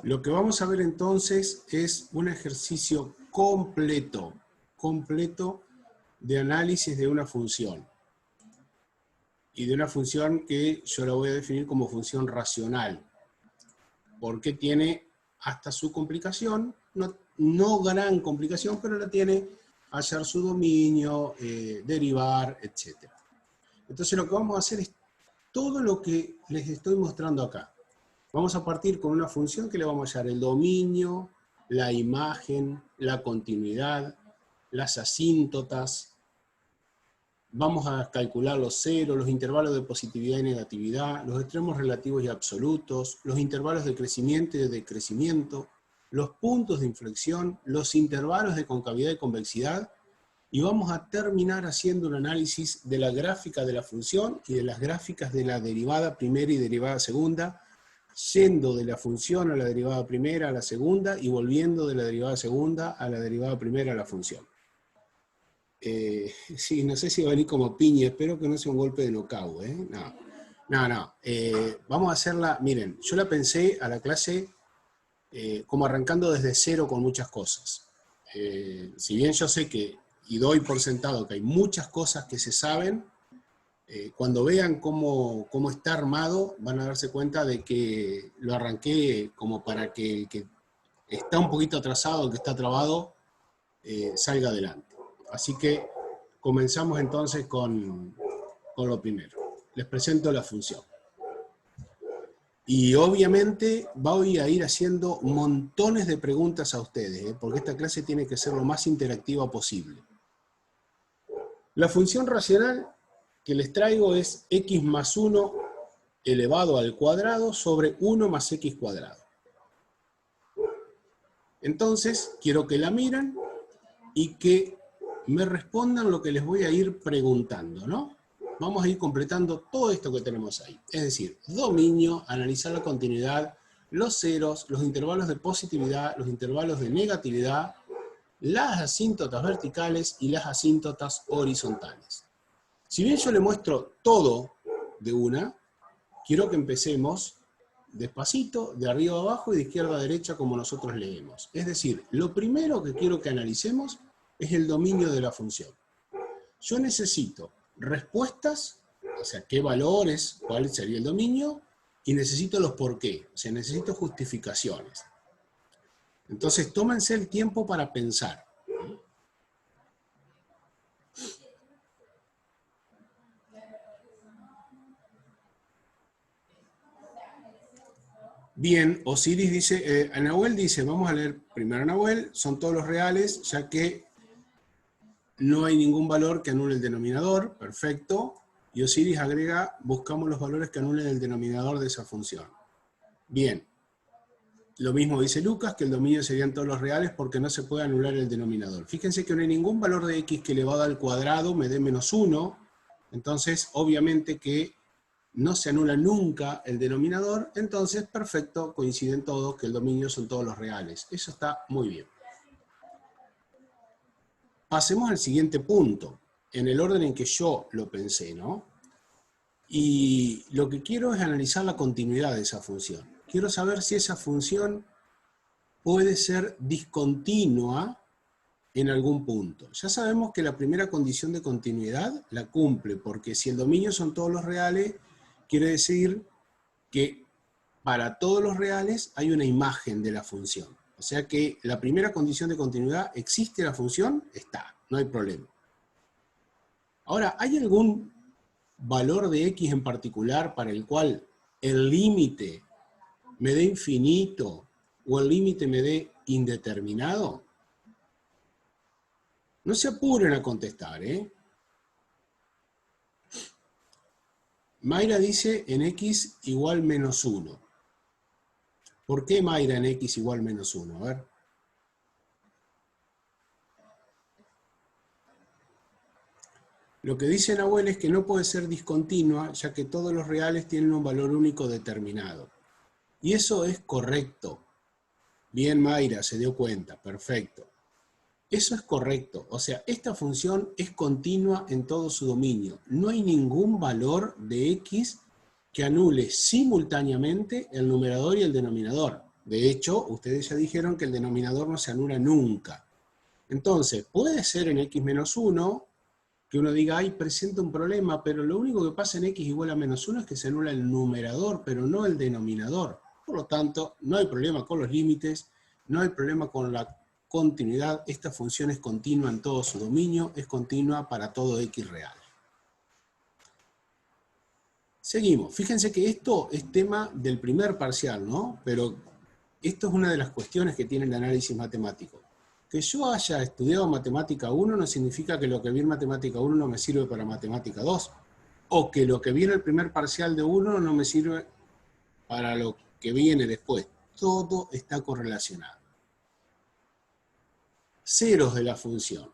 Lo que vamos a ver entonces es un ejercicio completo de análisis de una función. Y de una función que yo la voy a definir como función racional. Porque tiene hasta su complicación, no gran complicación, pero la tiene hallar su dominio, derivar, etc. Entonces lo que vamos a hacer es todo lo que les estoy mostrando acá. Vamos a partir con una función que le vamos a hallar el dominio, la imagen, la continuidad, las asíntotas. Vamos a calcular los ceros, los intervalos de positividad y negatividad, los extremos relativos y absolutos, los intervalos de crecimiento y de decrecimiento, los puntos de inflexión, los intervalos de concavidad y convexidad, y vamos a terminar haciendo un análisis de la gráfica de la función y de las gráficas de la derivada primera y derivada segunda, yendo de la función a la derivada primera a la segunda y volviendo de la derivada segunda a la derivada primera a la función. Sí, no sé si va a venir como piña, espero que no sea un golpe de nocaut, ¿eh? No. Vamos a hacerla, miren, yo la pensé a la clase como arrancando desde cero con muchas cosas. Si bien yo sé que, y doy por sentado que hay muchas cosas que se saben, cuando vean cómo está armado, van a darse cuenta de que lo arranqué como para que el que está un poquito atrasado, el que está trabado, salga adelante. Así que comenzamos entonces con lo primero. Les presento la función. Y obviamente voy a ir haciendo montones de preguntas a ustedes, porque esta clase tiene que ser lo más interactiva posible. La función racional que les traigo es x más 1 elevado al cuadrado sobre 1 más x cuadrado. Entonces, quiero que la miren y que me respondan lo que les voy a ir preguntando, ¿no? Vamos a ir completando todo esto que tenemos ahí. Es decir, dominio, analizar la continuidad, los ceros, los intervalos de positividad, los intervalos de negatividad, las asíntotas verticales y las asíntotas horizontales. Si bien yo le muestro todo de una, quiero que empecemos despacito, de arriba a abajo y de izquierda a derecha como nosotros leemos. Es decir, lo primero que quiero que analicemos es el dominio de la función. Yo necesito respuestas, o sea, qué valores, cuál sería el dominio, y necesito los por qué, o sea, necesito justificaciones. Entonces, tómense el tiempo para pensar. Bien, Osiris dice, Nahuel dice, vamos a leer primero a Nahuel, son todos los reales, ya que no hay ningún valor que anule el denominador, perfecto. Y Osiris agrega, buscamos los valores que anulen el denominador de esa función. Bien. Lo mismo dice Lucas, que el dominio serían todos los reales porque no se puede anular el denominador. Fíjense que no hay ningún valor de x que elevado al cuadrado me dé menos 1. Entonces, obviamente que no se anula nunca el denominador. Entonces, perfecto, coinciden todos que el dominio son todos los reales. Eso está muy bien. Pasemos al siguiente punto, en el orden en que yo lo pensé, ¿no? Y lo que quiero es analizar la continuidad de esa función. Quiero saber si esa función puede ser discontinua en algún punto. Ya sabemos que la primera condición de continuidad la cumple, porque si el dominio son todos los reales, quiere decir que para todos los reales hay una imagen de la función. O sea que la primera condición de continuidad, ¿existe la función? Está, no hay problema. Ahora, ¿hay algún valor de x en particular para el cual el límite me dé infinito o el límite me dé indeterminado? No se apuren a contestar, ¿eh? Mayra dice en x igual menos 1. ¿Por qué Mayra en x igual menos 1? A ver. Lo que dice Nahuel es que no puede ser discontinua, ya que todos los reales tienen un valor único determinado. Y eso es correcto. Bien, Mayra, se dio cuenta. Perfecto. Eso es correcto. O sea, esta función es continua en todo su dominio. No hay ningún valor de x que anule simultáneamente el numerador y el denominador. De hecho, ustedes ya dijeron que el denominador no se anula nunca. Entonces, puede ser en x menos 1 que uno diga, ay, presenta un problema, pero lo único que pasa en x igual a menos 1 es que se anula el numerador, pero no el denominador. Por lo tanto, no hay problema con los límites, no hay problema con la continuidad. Esta función es continua en todo su dominio, es continua para todo x real. Seguimos. Fíjense que esto es tema del primer parcial, ¿no? Pero esto es una de las cuestiones que tiene el análisis matemático. Que yo haya estudiado matemática 1 no significa que lo que vi en matemática 1 no me sirve para matemática 2. O que lo que vi en el primer parcial de 1 no me sirve para lo que viene después. Todo está correlacionado. Ceros de la función.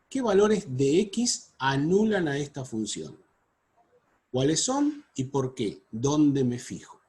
¿Qué valores de x anulan a esta función? ¿Cuáles son y por qué? ¿Dónde me fijo?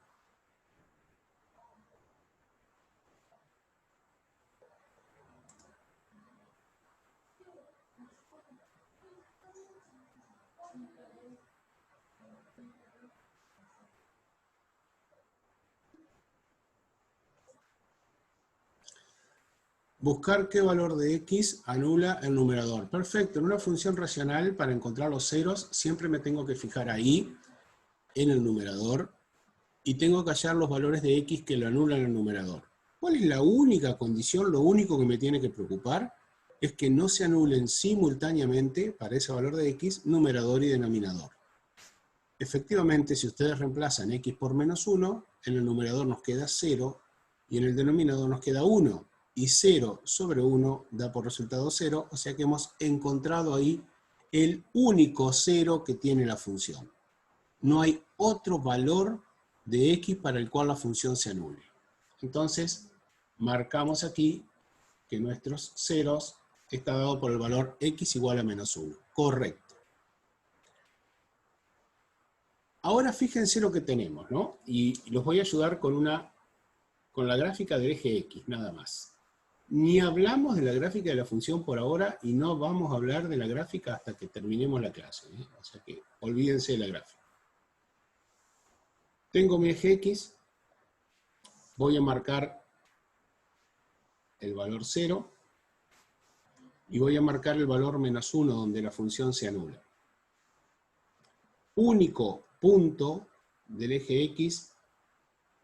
Buscar qué valor de x anula el numerador. Perfecto, en una función racional, para encontrar los ceros, siempre me tengo que fijar ahí, en el numerador, y tengo que hallar los valores de x que lo anulan el numerador. ¿Cuál es la única condición? Lo único que me tiene que preocupar es que no se anulen simultáneamente, para ese valor de x, numerador y denominador. Efectivamente, si ustedes reemplazan x por menos 1, en el numerador nos queda 0, y en el denominador nos queda 1. Y 0 sobre 1 da por resultado 0, o sea que hemos encontrado ahí el único 0 que tiene la función. No hay otro valor de x para el cual la función se anule. Entonces, marcamos aquí que nuestros ceros está dado por el valor x igual a menos 1. Correcto. Ahora fíjense lo que tenemos, ¿no? Y los voy a ayudar con la gráfica del eje x, nada más. Ni hablamos de la gráfica de la función por ahora y no vamos a hablar de la gráfica hasta que terminemos la clase, ¿eh? O sea que olvídense de la gráfica. Tengo mi eje x, voy a marcar el valor 0 y voy a marcar el valor menos 1 donde la función se anula. Único punto del eje x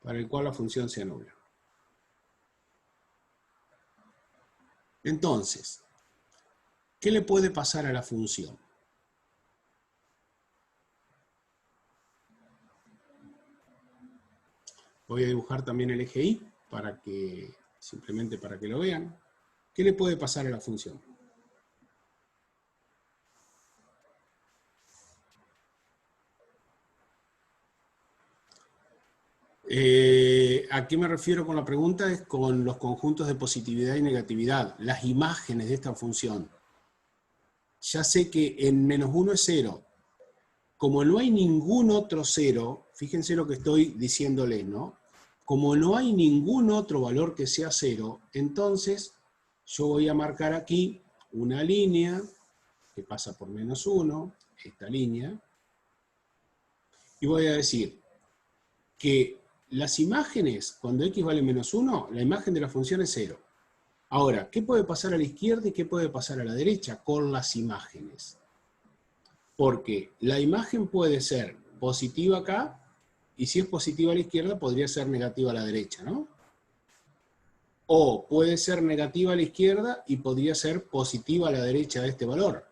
para el cual la función se anula. Entonces, ¿qué le puede pasar a la función? Voy a dibujar también el eje y, simplemente para que lo vean. ¿Qué le puede pasar a la función? ¿A qué me refiero con la pregunta? Es con los conjuntos de positividad y negatividad, las imágenes de esta función. Ya sé que en menos 1 es 0. Como no hay ningún otro 0, fíjense lo que estoy diciéndole, ¿no? Como no hay ningún otro valor que sea 0, entonces yo voy a marcar aquí una línea que pasa por menos 1, esta línea, y voy a decir que las imágenes, cuando x vale menos 1, la imagen de la función es 0. Ahora, ¿qué puede pasar a la izquierda y qué puede pasar a la derecha con las imágenes? Porque la imagen puede ser positiva acá, y si es positiva a la izquierda, podría ser negativa a la derecha, ¿no? O puede ser negativa a la izquierda y podría ser positiva a la derecha de este valor.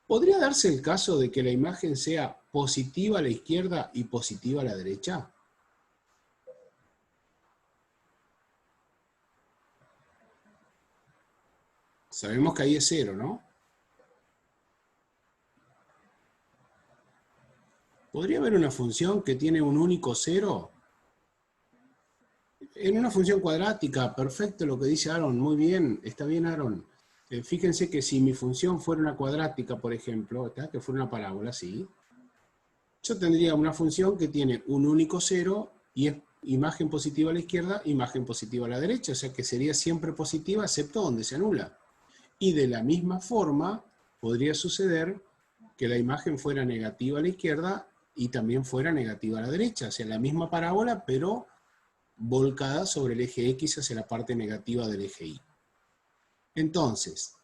¿Podría darse el caso de que la imagen sea positiva a la izquierda y positiva a la derecha? Sabemos que ahí es 0, ¿no? ¿Podría haber una función que tiene un único 0? En una función cuadrática, perfecto lo que dice Aaron, muy bien, está bien Aaron. Fíjense que si mi función fuera una cuadrática, por ejemplo, ¿está? Que fuera una parábola, ¿sí? Yo tendría una función que tiene un único 0 y es imagen positiva a la izquierda, imagen positiva a la derecha, o sea que sería siempre positiva excepto donde se anula. Y de la misma forma podría suceder que la imagen fuera negativa a la izquierda y también fuera negativa a la derecha, o sea, la misma parábola, pero volcada sobre el eje X hacia la parte negativa del eje Y. Entonces,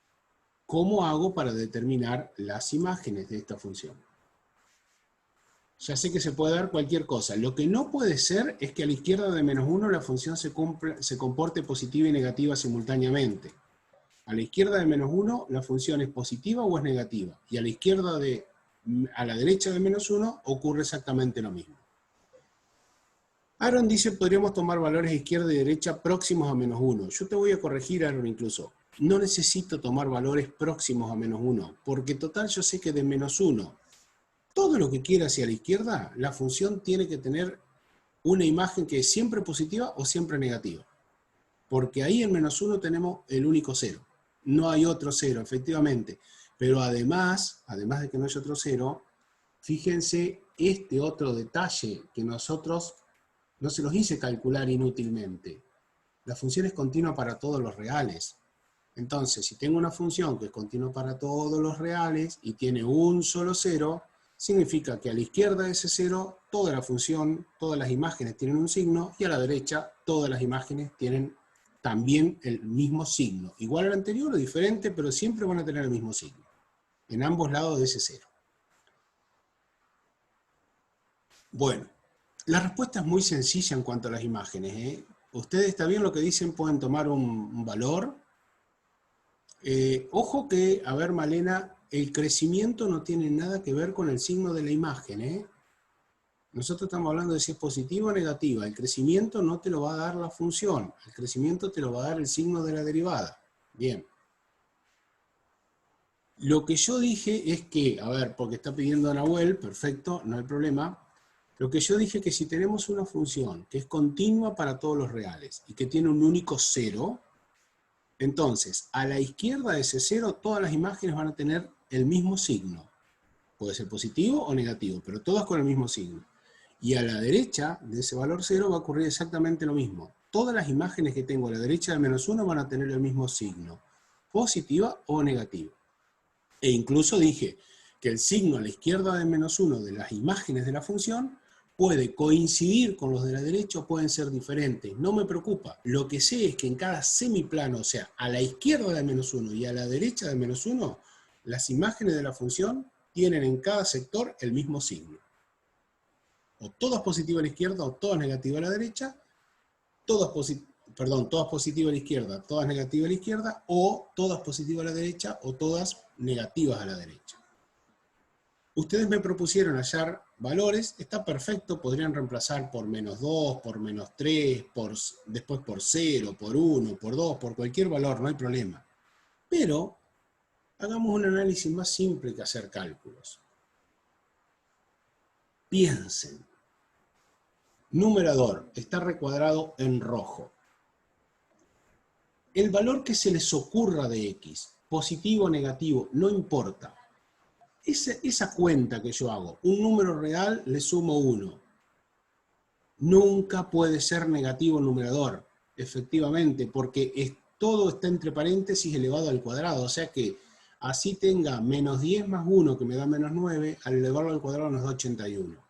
¿cómo hago para determinar las imágenes de esta función? Ya sé que se puede dar cualquier cosa. Lo que no puede ser es que a la izquierda de menos 1 la función se comporte positiva y negativa simultáneamente. A la izquierda de menos 1 la función es positiva o es negativa. Y a la derecha de menos 1 ocurre exactamente lo mismo. Aaron dice, podríamos tomar valores de izquierda y derecha próximos a menos 1. Yo te voy a corregir, Aaron, incluso. No necesito tomar valores próximos a menos 1, porque total yo sé que de menos 1, todo lo que quiera hacia la izquierda, la función tiene que tener una imagen que es siempre positiva o siempre negativa. Porque ahí en menos 1 tenemos el único cero. No hay otro cero, efectivamente. Pero además de que no hay otro cero, fíjense este otro detalle que nosotros no se los hice calcular inútilmente. La función es continua para todos los reales. Entonces, si tengo una función que es continua para todos los reales y tiene un solo cero, significa que a la izquierda de ese cero, toda la función, todas las imágenes tienen un signo, y a la derecha, todas las imágenes tienen también el mismo signo. Igual al anterior o diferente, pero siempre van a tener el mismo signo, en ambos lados de ese cero. Bueno, la respuesta es muy sencilla en cuanto a las imágenes, ¿eh? Ustedes, está bien lo que dicen, pueden tomar un valor. Ojo que, a ver, Malena, el crecimiento no tiene nada que ver con el signo de la imagen, ¿eh? Nosotros estamos hablando de si es positiva o negativa. El crecimiento no te lo va a dar la función. El crecimiento te lo va a dar el signo de la derivada. Bien. Lo que yo dije es que, a ver, porque está pidiendo a Nahuel, perfecto, no hay problema. Lo que yo dije es que si tenemos una función que es continua para todos los reales y que tiene un único cero, entonces, a la izquierda de ese cero, todas las imágenes van a tener el mismo signo. Puede ser positivo o negativo, pero todas con el mismo signo. Y a la derecha de ese valor 0 va a ocurrir exactamente lo mismo. Todas las imágenes que tengo a la derecha del menos 1 van a tener el mismo signo, positiva o negativa. E incluso dije que el signo a la izquierda del menos 1 de las imágenes de la función puede coincidir con los de la derecha o pueden ser diferentes. No me preocupa. Lo que sé es que en cada semiplano, o sea, a la izquierda del menos 1 y a la derecha del menos 1, las imágenes de la función tienen en cada sector el mismo signo. O todas positivas a la izquierda o todas negativas a la derecha, todas positivas a la izquierda, todas negativas a la izquierda, o todas positivas a la derecha o todas negativas a la derecha. Ustedes me propusieron hallar valores, está perfecto, podrían reemplazar por menos 2, por menos 3, después por 0, por 1, por 2, por cualquier valor, no hay problema. Pero hagamos un análisis más simple que hacer cálculos. Piensen. Numerador está recuadrado en rojo. El valor que se les ocurra de x, positivo o negativo, no importa. Esa cuenta que yo hago, un número real le sumo 1. Nunca puede ser negativo el numerador, efectivamente, porque todo está entre paréntesis elevado al cuadrado. O sea que así tenga menos 10 más 1, que me da menos 9, al elevarlo al cuadrado nos da 81.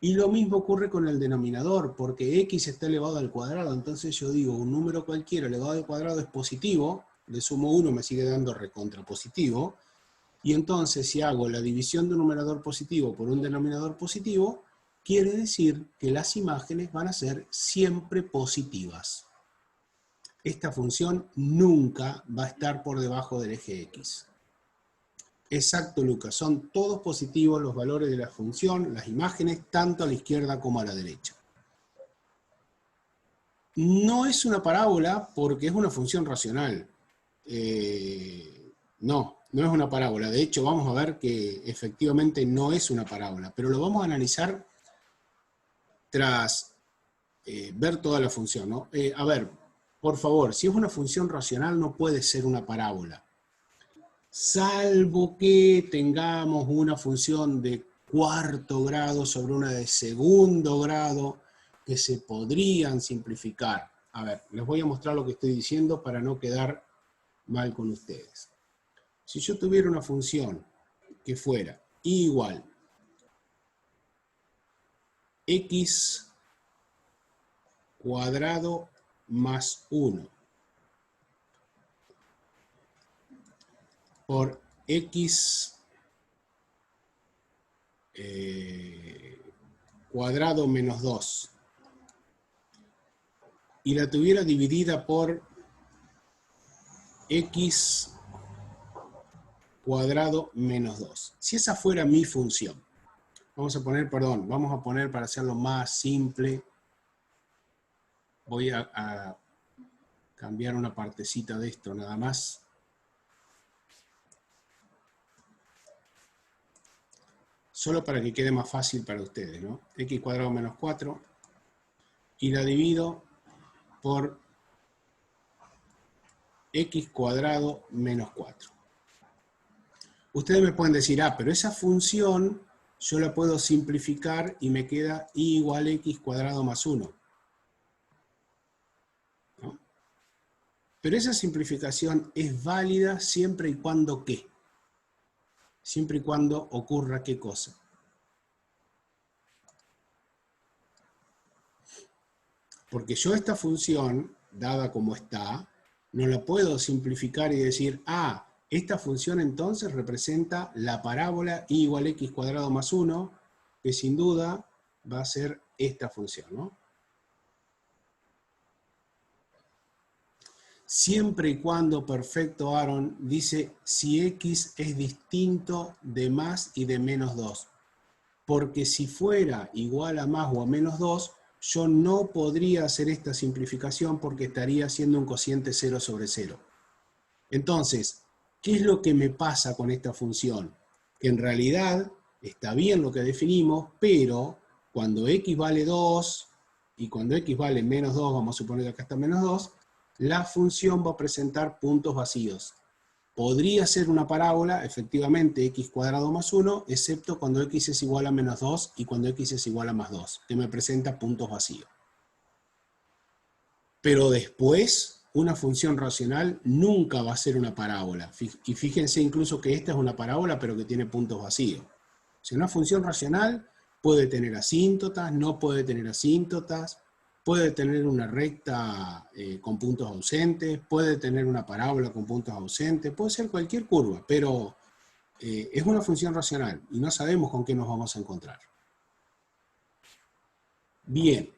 Y lo mismo ocurre con el denominador, porque x está elevado al cuadrado. Entonces yo digo, un número cualquiera elevado al cuadrado es positivo, le sumo 1, me sigue dando recontrapositivo. Y entonces si hago la división de un numerador positivo por un denominador positivo, quiere decir que las imágenes van a ser siempre positivas. Esta función nunca va a estar por debajo del eje X. Exacto, Lucas, son todos positivos los valores de la función, las imágenes, tanto a la izquierda como a la derecha. No es una parábola porque es una función racional. No es una parábola. De hecho, vamos a ver que efectivamente no es una parábola, pero lo vamos a analizar tras ver toda la función, ¿no? A ver, por favor, si es una función racional no puede ser una parábola. Salvo que tengamos una función de cuarto grado sobre una de segundo grado que se podrían simplificar. A ver, les voy a mostrar lo que estoy diciendo para no quedar mal con ustedes. Si yo tuviera una función que fuera igual x cuadrado más 1 por x cuadrado menos 2 y la tuviera dividida por x cuadrado menos 2. Si esa fuera mi función, vamos a poner para hacerlo más simple, voy a cambiar una partecita de esto nada más. Solo para que quede más fácil para ustedes, ¿no? X cuadrado menos 4 y la divido por x cuadrado menos 4. Ustedes me pueden decir, pero esa función yo la puedo simplificar y me queda y igual a x cuadrado más 1. ¿No? Pero esa simplificación es válida siempre y cuando ¿qué? Siempre y cuando ocurra ¿qué cosa? Porque yo esta función, dada como está, no la puedo simplificar y decir, esta función entonces representa la parábola y igual a x cuadrado más 1, que sin duda va a ser esta función, ¿no? Siempre y cuando, perfecto Aaron, dice si x es distinto de más y de menos 2. Porque si fuera igual a más o a menos 2, yo no podría hacer esta simplificación porque estaría haciendo un cociente 0 sobre 0. Entonces, ¿qué es lo que me pasa con esta función? Que en realidad está bien lo que definimos, pero cuando x vale 2 y cuando x vale menos 2, vamos a suponer que acá está menos 2, la función va a presentar puntos vacíos. Podría ser una parábola, efectivamente, x cuadrado más 1, excepto cuando x es igual a menos 2 y cuando x es igual a más 2, que me presenta puntos vacíos. Pero después, una función racional nunca va a ser una parábola. Y fíjense incluso que esta es una parábola, pero que tiene puntos vacíos. O sea, una función racional puede tener asíntotas, no puede tener asíntotas, puede tener una recta con puntos ausentes, puede tener una parábola con puntos ausentes, puede ser cualquier curva, pero es una función racional y no sabemos con qué nos vamos a encontrar. Bien.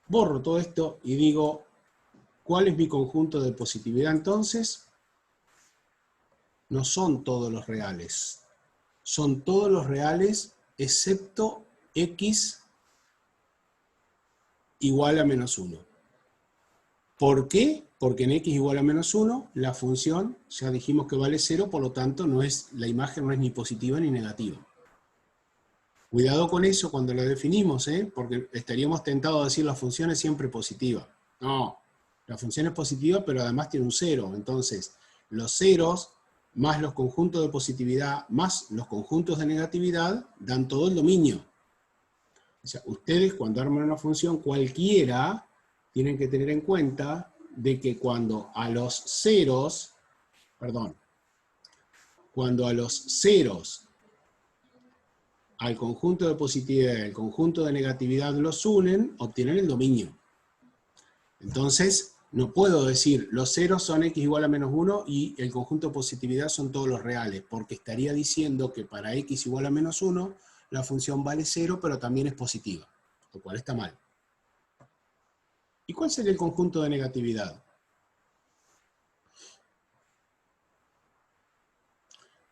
Borro todo esto y digo, ¿cuál es mi conjunto de positividad entonces? No son todos los reales. Son todos los reales excepto x igual a menos 1. ¿Por qué? Porque en x igual a menos 1, la función, ya dijimos que vale 0, por lo tanto la imagen no es ni positiva ni negativa. Cuidado con eso cuando lo definimos, porque estaríamos tentados a decir la función es siempre positiva. No, la función es positiva, pero además tiene un 0. Entonces, los ceros más los conjuntos de positividad más los conjuntos de negatividad dan todo el dominio. O sea, ustedes cuando arman una función cualquiera tienen que tener en cuenta de que cuando a los ceros al conjunto de positividad y al conjunto de negatividad los unen, obtienen el dominio. Entonces, no puedo decir los ceros son x igual a menos 1 y el conjunto de positividad son todos los reales, porque estaría diciendo que para x igual a menos 1, la función vale 0, pero también es positiva, lo cual está mal. ¿Y cuál sería el conjunto de negatividad?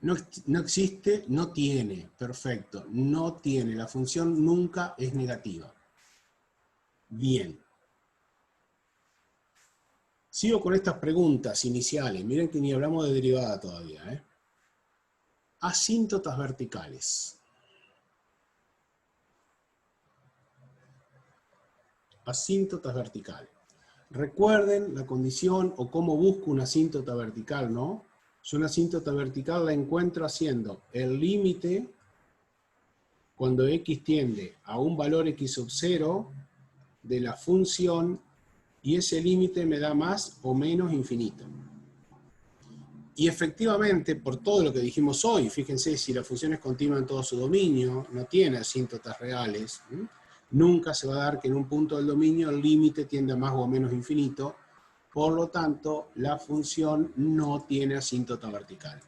No existe, no tiene, perfecto, no tiene, la función nunca es negativa. Bien. Sigo con estas preguntas iniciales, miren que ni hablamos de derivada todavía. Asíntotas verticales. Asíntotas verticales. Recuerden la condición o cómo busco una asíntota vertical, ¿no? Yo una asíntota vertical la encuentro haciendo el límite cuando x tiende a un valor x sub 0 de la función y ese límite me da más o menos infinito. Y efectivamente, por todo lo que dijimos hoy, fíjense, si la función es continua en todo su dominio, no tiene asíntotas reales, Nunca se va a dar que en un punto del dominio el límite tiende a más o menos infinito, por lo tanto, la función no tiene asíntota vertical.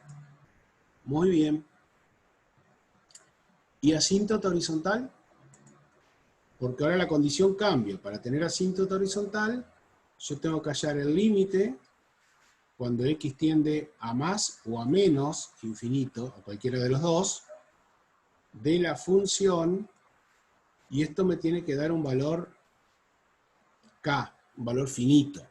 Muy bien. ¿Y asíntota horizontal? Porque ahora la condición cambia. Para tener asíntota horizontal, yo tengo que hallar el límite cuando x tiende a más o a menos infinito, a cualquiera de los dos, de la función, y esto me tiene que dar un valor k, un valor finito.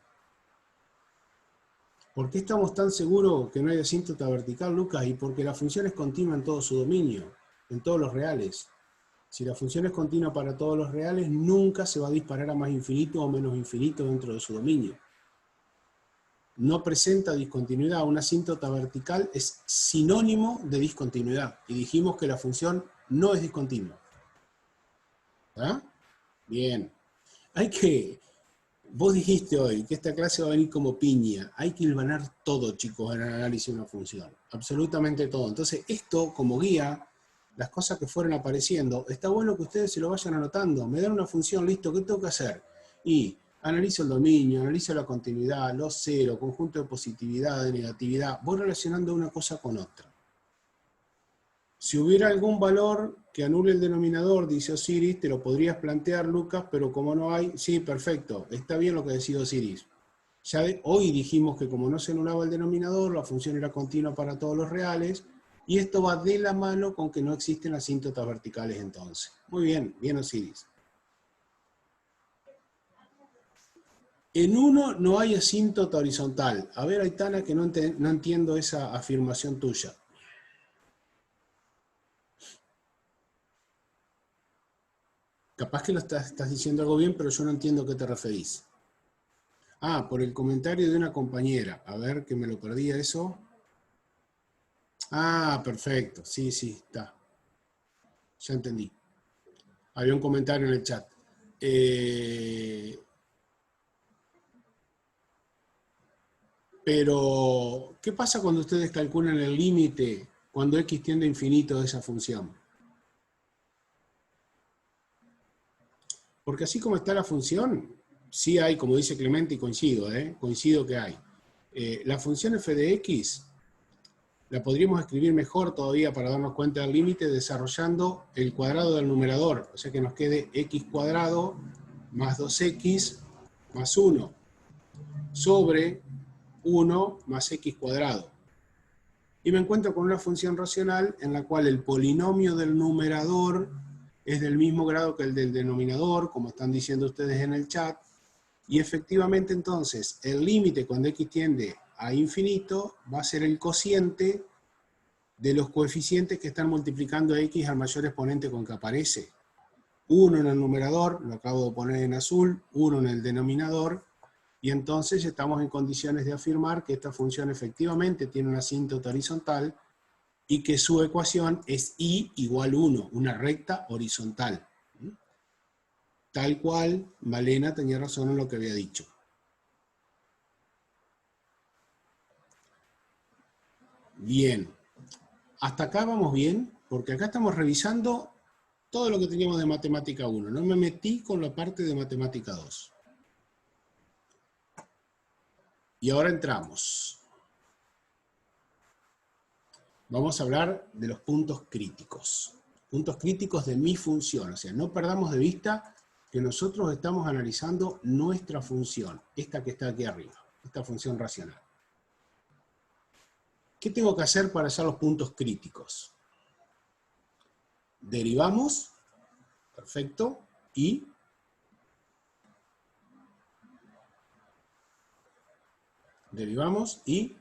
¿Por qué estamos tan seguros que no hay asíntota vertical, Lucas? Y porque la función es continua en todo su dominio, en todos los reales. Si la función es continua para todos los reales, nunca se va a disparar a más infinito o menos infinito dentro de su dominio. No presenta discontinuidad. Una asíntota vertical es sinónimo de discontinuidad. Y dijimos que la función no es discontinua. ¿Ah? Bien. Vos dijiste hoy que esta clase va a venir como piña. Hay que hilvanar todo, chicos, en el análisis de una función. Absolutamente todo. Entonces, esto como guía, las cosas que fueron apareciendo, está bueno que ustedes se lo vayan anotando. Me dan una función, listo, ¿qué tengo que hacer? Y analizo el dominio, analizo la continuidad, los ceros, conjunto de positividad, de negatividad. Voy relacionando una cosa con otra. Si hubiera algún valor que anule el denominador, dice Osiris, te lo podrías plantear, Lucas, pero como no hay, sí, perfecto, está bien lo que decía Osiris. Ya hoy dijimos que como no se anulaba el denominador, la función era continua para todos los reales, y esto va de la mano con que no existen asíntotas verticales entonces. Muy bien, bien Osiris. En uno no hay asíntota horizontal. A ver, Aitana, que no entiendo esa afirmación tuya. Capaz que lo estás diciendo algo bien, pero yo no entiendo a qué te referís. Ah, por el comentario de una compañera. A ver, que me lo perdía eso. Ah, perfecto. Sí, sí, está. Ya entendí. Había un comentario en el chat. Pero, ¿qué pasa cuando ustedes calculan el límite cuando x tiende a infinito de esa función? Porque así como está la función, sí hay, como dice Clemente, y coincido, coincido que hay. La función f de x la podríamos escribir mejor todavía para darnos cuenta del límite desarrollando el cuadrado del numerador. O sea que nos quede x cuadrado más 2x más 1 sobre 1 más x cuadrado. Y me encuentro con una función racional en la cual el polinomio del numerador es del mismo grado que el del denominador, como están diciendo ustedes en el chat, y efectivamente entonces el límite cuando x tiende a infinito va a ser el cociente de los coeficientes que están multiplicando a x al mayor exponente con que aparece. 1 en el numerador, lo acabo de poner en azul, 1 en el denominador, y entonces estamos en condiciones de afirmar que esta función efectivamente tiene una asíntota horizontal y que su ecuación es y igual 1, una recta horizontal. Tal cual, Malena tenía razón en lo que había dicho. Bien. Hasta acá vamos bien, porque acá estamos revisando todo lo que teníamos de matemática 1. No me metí con la parte de matemática 2. Y ahora entramos. Vamos a hablar de los puntos críticos. Puntos críticos de mi función. O sea, no perdamos de vista que nosotros estamos analizando nuestra función. Esta que está aquí arriba. Esta función racional. ¿Qué tengo que hacer para hallar los puntos críticos? Derivamos. Perfecto. Y derivamos y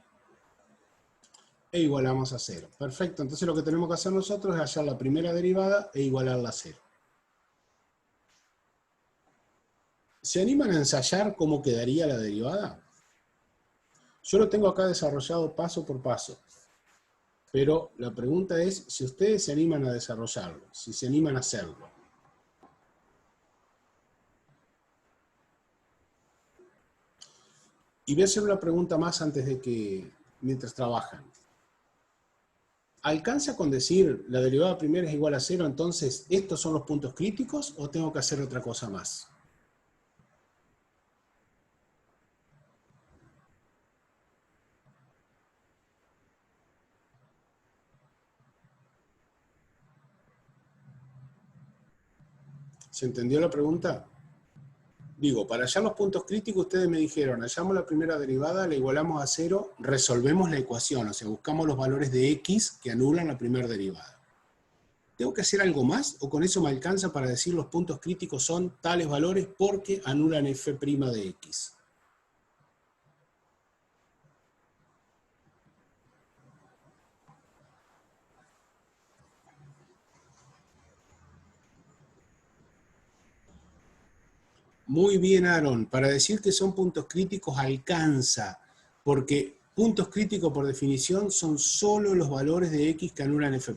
e igualamos a 0. Perfecto, entonces lo que tenemos que hacer nosotros es hallar la primera derivada e igualarla a 0. ¿Se animan a ensayar cómo quedaría la derivada? Yo lo tengo acá desarrollado paso por paso. Pero la pregunta es si ustedes se animan a desarrollarlo, si se animan a hacerlo. Y voy a hacer una pregunta más antes de que, mientras trabajan. ¿alcanza con decir la derivada primera es igual a 0, entonces estos son los puntos críticos o tengo que hacer otra cosa más? ¿Se entendió la pregunta? Digo, para hallar los puntos críticos ustedes me dijeron, hallamos la primera derivada, la igualamos a 0, resolvemos la ecuación, o sea, buscamos los valores de x que anulan la primera derivada. ¿Tengo que hacer algo más o con eso me alcanza para decir los puntos críticos son tales valores porque anulan f' de x? Muy bien, Aaron. Para decir que son puntos críticos alcanza, porque puntos críticos por definición son solo los valores de x que anulan f'.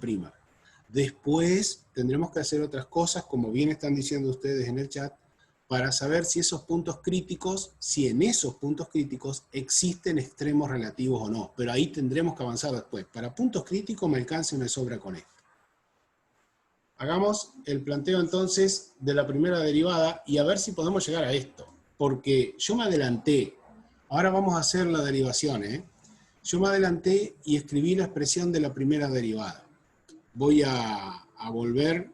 Después tendremos que hacer otras cosas, como bien están diciendo ustedes en el chat, para saber si esos puntos críticos, si en esos puntos críticos existen extremos relativos o no. Pero ahí tendremos que avanzar después. Para puntos críticos me alcanza y me sobra con esto. Hagamos el planteo entonces de la primera derivada y a ver si podemos llegar a esto. Porque yo me adelanté. Ahora vamos a hacer la derivación, Yo me adelanté y escribí la expresión de la primera derivada. Voy a volver.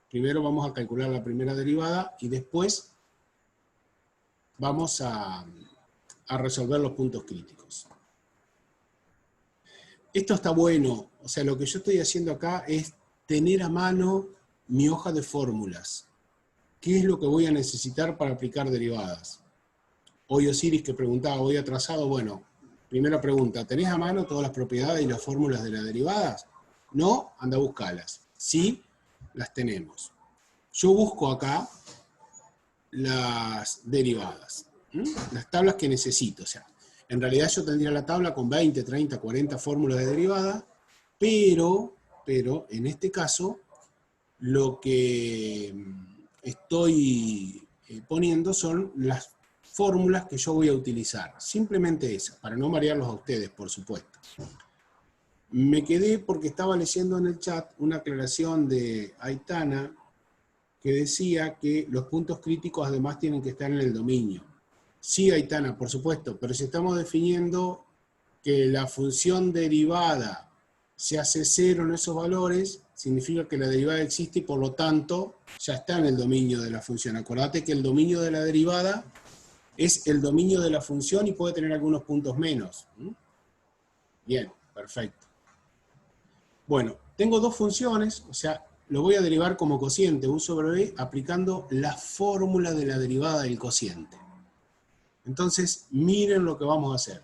Primero vamos a calcular la primera derivada y después vamos a resolver los puntos críticos. Esto está bueno. O sea, lo que yo estoy haciendo acá es tener a mano mi hoja de fórmulas. ¿Qué es lo que voy a necesitar para aplicar derivadas? Hoy Osiris que preguntaba, voy atrasado. Bueno, primera pregunta, ¿tenés a mano todas las propiedades y las fórmulas de las derivadas? No, anda a buscarlas. Sí, las tenemos. Yo busco acá las derivadas, las tablas que necesito. O sea, en realidad yo tendría la tabla con 20, 30, 40 fórmulas de derivada, pero en este caso lo que estoy poniendo son las fórmulas que yo voy a utilizar. Simplemente esas, para no marearlos a ustedes, por supuesto. Me quedé porque estaba leyendo en el chat una aclaración de Aitana que decía que los puntos críticos además tienen que estar en el dominio. Sí, Aitana, por supuesto, pero si estamos definiendo que la función derivada se hace 0 en esos valores, significa que la derivada existe y por lo tanto ya está en el dominio de la función. Acordate que el dominio de la derivada es el dominio de la función y puede tener algunos puntos menos. Bien, perfecto. Bueno, tengo dos funciones, o sea, lo voy a derivar como cociente, u sobre b, aplicando la fórmula de la derivada del cociente. Entonces, miren lo que vamos a hacer.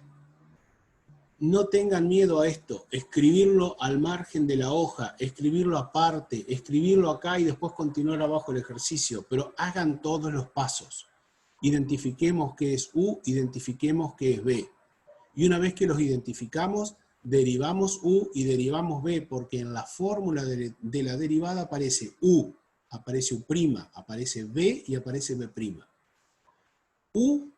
No tengan miedo a esto, escribirlo al margen de la hoja, escribirlo aparte, escribirlo acá y después continuar abajo el ejercicio, pero hagan todos los pasos. Identifiquemos qué es U, identifiquemos qué es B. Y una vez que los identificamos, derivamos U y derivamos B, porque en la fórmula de la derivada aparece U, aparece U', aparece B y aparece B'. U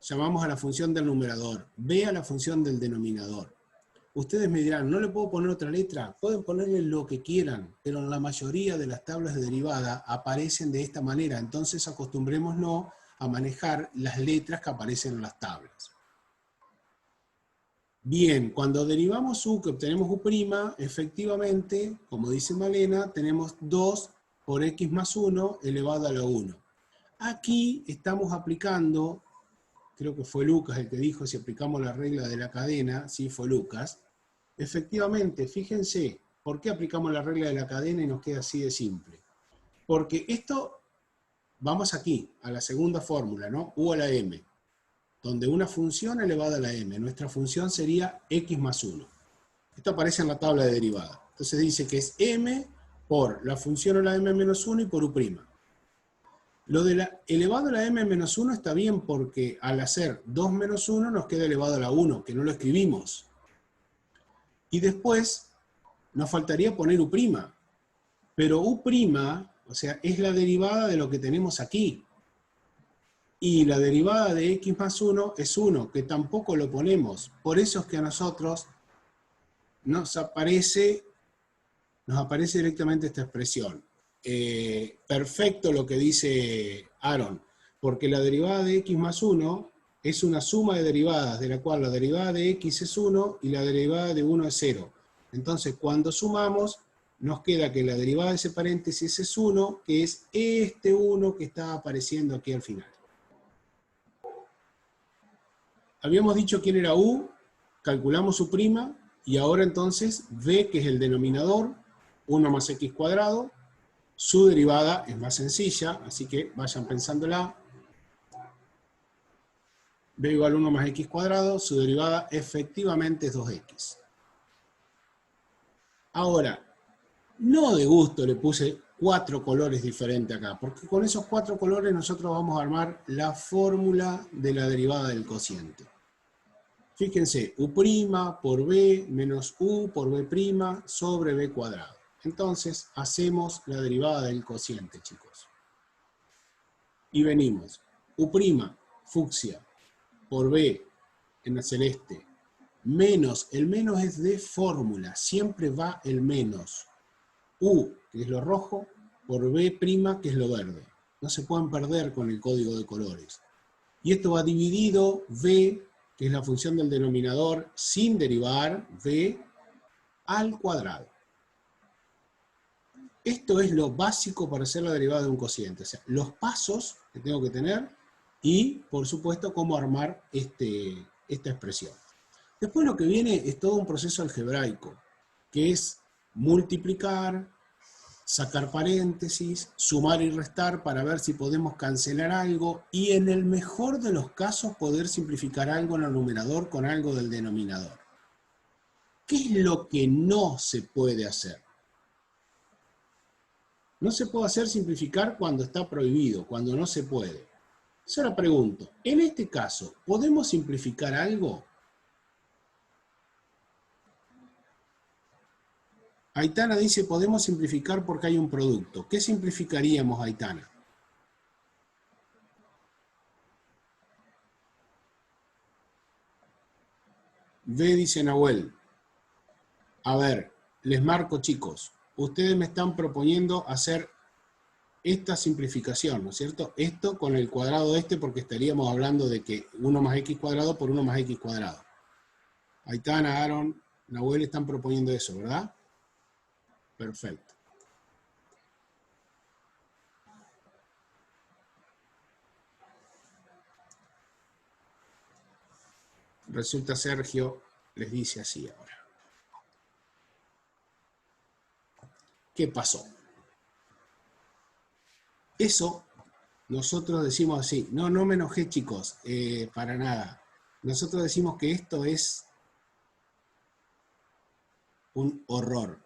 llamamos a la función del numerador, B a la función del denominador. Ustedes me dirán, ¿no le puedo poner otra letra? Pueden ponerle lo que quieran, pero en la mayoría de las tablas de derivada aparecen de esta manera, entonces acostumbrémonos a manejar las letras que aparecen en las tablas. Bien, cuando derivamos U, que obtenemos U', efectivamente, como dice Malena, tenemos 2 por x más 1 elevado a la 1. Aquí estamos aplicando, creo que fue Lucas el que dijo si aplicamos la regla de la cadena, sí fue Lucas. Efectivamente, fíjense, ¿por qué aplicamos la regla de la cadena y nos queda así de simple? Porque esto, vamos aquí, a la segunda fórmula, ¿no? U a la m, donde una función elevada a la m, nuestra función sería x más 1. Esto aparece en la tabla de derivada. Entonces dice que es m por la función a la m menos 1 y por U'. Lo de la elevado a la m menos 1 está bien porque al hacer 2 menos 1 nos queda elevado a la 1, que no lo escribimos. Y después nos faltaría poner U'. Pero U', o sea, es la derivada de lo que tenemos aquí. Y la derivada de x más 1 es 1, que tampoco lo ponemos. Por eso es que a nosotros nos aparece directamente esta expresión. Perfecto lo que dice Aaron, porque la derivada de x más 1 es una suma de derivadas, de la cual la derivada de x es 1 y la derivada de 1 es 0. Entonces, cuando sumamos, nos queda que la derivada de ese paréntesis es 1, que es este 1 que está apareciendo aquí al final. Habíamos dicho quién era u, calculamos su prima, y ahora entonces v, que es el denominador, 1 más x cuadrado, su derivada es más sencilla, así que vayan pensándola. V igual a 1 más x cuadrado, su derivada efectivamente es 2x. Ahora, no de gusto le puse 4 colores diferentes acá, porque con esos 4 colores nosotros vamos a armar la fórmula de la derivada del cociente. Fíjense, u' por b menos u por b' sobre b cuadrado. Entonces, hacemos la derivada del cociente, chicos. Y venimos, u', fucsia, por b, en la celeste, menos, el menos es de fórmula, siempre va el menos. U, que es lo rojo, por b', que es lo verde. No se pueden perder con el código de colores. Y esto va dividido, v, que es la función del denominador, sin derivar, v, al cuadrado. Esto es lo básico para hacer la derivada de un cociente. O sea, los pasos que tengo que tener y, por supuesto, cómo armar esta expresión. Después lo que viene es todo un proceso algebraico, que es multiplicar, sacar paréntesis, sumar y restar para ver si podemos cancelar algo y en el mejor de los casos poder simplificar algo en el numerador con algo del denominador. ¿Qué es lo que no se puede hacer? No se puede hacer simplificar cuando está prohibido, cuando no se puede. Yo ahora pregunto, en este caso, ¿podemos simplificar algo? Aitana dice, podemos simplificar porque hay un producto. ¿Qué simplificaríamos, Aitana? V dice Nahuel. A ver, les marco, chicos. Ustedes me están proponiendo hacer esta simplificación, ¿no es cierto? Esto con el cuadrado porque estaríamos hablando de que 1 más x cuadrado por 1 más x cuadrado. Aitana, Aaron, Nahuel están proponiendo eso, ¿verdad? Perfecto. Resulta Sergio les dice así ahora. ¿Qué pasó? Eso nosotros decimos así. No me enojé, chicos, para nada. Nosotros decimos que esto es un horror.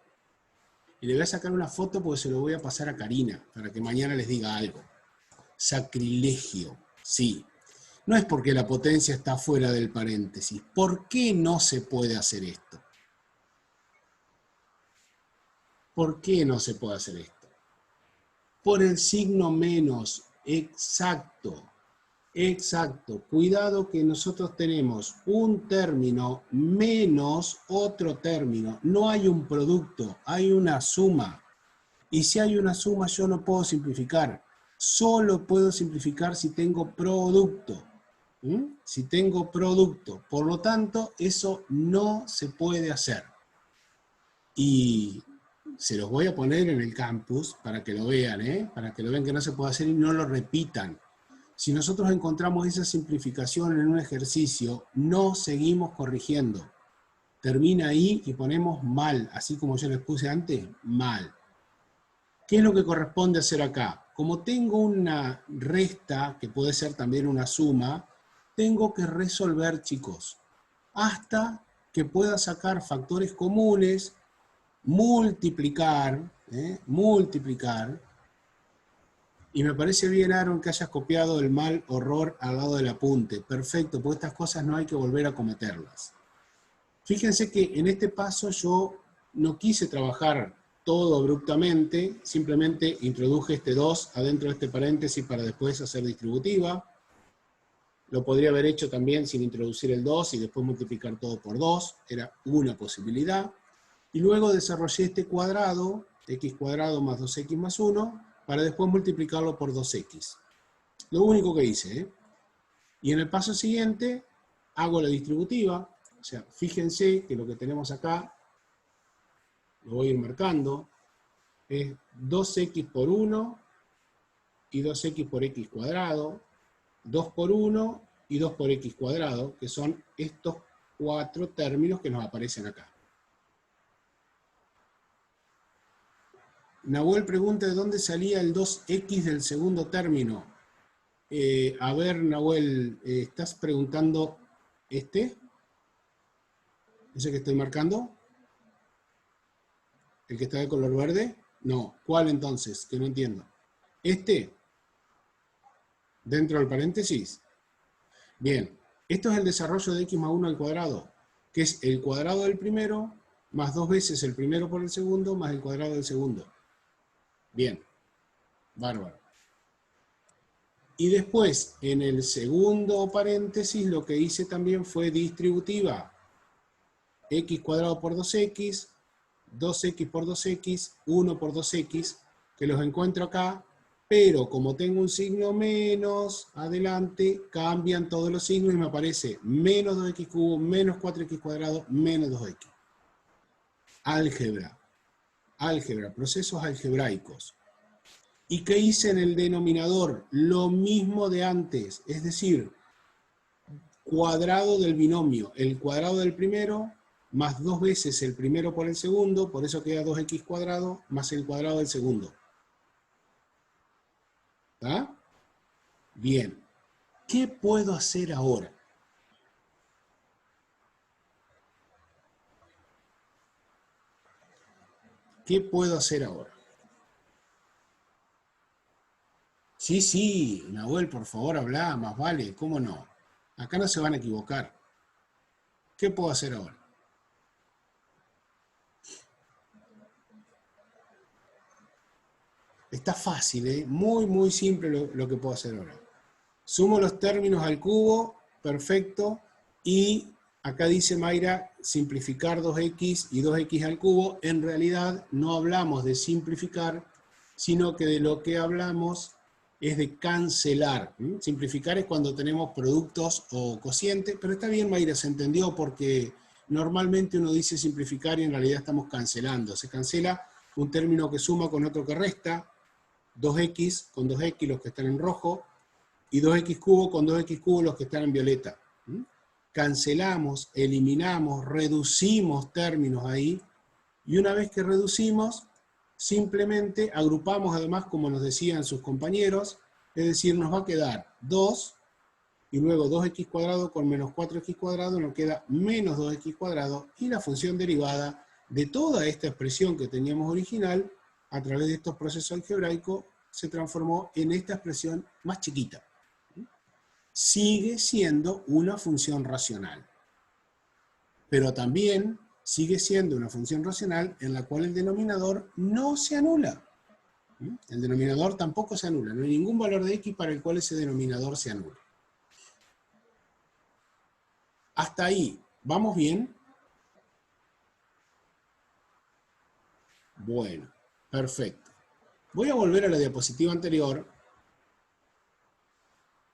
Y le voy a sacar una foto porque se lo voy a pasar a Karina, para que mañana les diga algo. Sacrilegio, sí. No es porque la potencia está fuera del paréntesis. ¿Por qué no se puede hacer esto? ¿Por qué no se puede hacer esto? Por el signo menos. Exacto. Exacto. Cuidado que nosotros tenemos un término menos otro término. No hay un producto, hay una suma. Y si hay una suma yo no puedo simplificar. Solo puedo simplificar si tengo producto. Si tengo producto. Por lo tanto, eso no se puede hacer. Y se los voy a poner en el campus para que lo vean, para que lo vean que no se puede hacer y no lo repitan. Si nosotros encontramos esa simplificación en un ejercicio, no seguimos corrigiendo. Termina ahí y ponemos mal, así como yo les puse antes, mal. ¿Qué es lo que corresponde hacer acá? Como tengo una resta, que puede ser también una suma, tengo que resolver, chicos, hasta que pueda sacar factores comunes, multiplicar, y me parece bien, Aaron, que hayas copiado el mal horror al lado del apunte. Perfecto, porque estas cosas no hay que volver a cometerlas. Fíjense que en este paso yo no quise trabajar todo abruptamente, simplemente introduje este 2 adentro de este paréntesis para después hacer distributiva. Lo podría haber hecho también sin introducir el 2 y después multiplicar todo por 2, era una posibilidad. Y luego desarrollé este cuadrado, x cuadrado más 2x más 1, para después multiplicarlo por 2x. Lo único que hice, ¿eh? Y en el paso siguiente, hago la distributiva. O sea, fíjense que lo que tenemos acá, lo voy a ir marcando, es 2x por 1 y 2x por x cuadrado, 2 por 1 y 2 por x cuadrado, que son estos 4 términos que nos aparecen acá. Nahuel pregunta de dónde salía el 2x del segundo término. A ver, Nahuel, ¿estás preguntando este? ¿Ese que estoy marcando? ¿El que está de color verde? No. ¿Cuál entonces? Que no entiendo. ¿Este? ¿Dentro del paréntesis? Bien. Esto es el desarrollo de x más 1 al cuadrado, que es el cuadrado del primero, más 2 veces el primero por el segundo, más el cuadrado del segundo. Bien. Bárbaro. Y después, en el segundo paréntesis, lo que hice también fue distributiva. X cuadrado por 2x, 2x por 2x, 1 por 2x, que los encuentro acá, pero como tengo un signo menos adelante, cambian todos los signos y me aparece menos 2x cubo, menos 4x cuadrado, menos 2x. Álgebra. Álgebra, procesos algebraicos. ¿Y qué hice en el denominador? Lo mismo de antes, es decir, cuadrado del binomio, el cuadrado del primero, más 2 veces el primero por el segundo, por eso queda 2x cuadrado, más el cuadrado del segundo. ¿Está? Bien. ¿Qué puedo hacer ahora? ¿Qué puedo hacer ahora? Sí, sí, Nahuel, por favor, habla, más vale, ¿cómo no? Acá no se van a equivocar. ¿Qué puedo hacer ahora? Está fácil, ¿eh? Muy, muy simple lo que puedo hacer ahora. Sumo los términos al cubo, perfecto, y acá dice Mayra, simplificar 2x y 2x al cubo. En realidad no hablamos de simplificar, sino que de lo que hablamos es de cancelar. Simplificar es cuando tenemos productos o cocientes, pero está bien, Mayra, se entendió, porque normalmente uno dice simplificar y en realidad estamos cancelando. Se cancela un término que suma con otro que resta, 2x con 2x los que están en rojo, y 2x cubo con 2x cubo los que están en violeta. Cancelamos, eliminamos, reducimos términos ahí, y una vez que reducimos, simplemente agrupamos además, como nos decían sus compañeros, es decir, nos va a quedar 2, y luego 2x cuadrado con menos 4x cuadrado, nos queda menos 2x cuadrado, y la función derivada de toda esta expresión que teníamos original, a través de estos procesos algebraicos, se transformó en esta expresión más chiquita. Sigue siendo una función racional, pero también sigue siendo una función racional en la cual el denominador no se anula. El denominador tampoco se anula, no hay ningún valor de x para el cual ese denominador se anule. Hasta ahí, ¿vamos bien? Bueno, perfecto. Voy a volver a la diapositiva anterior,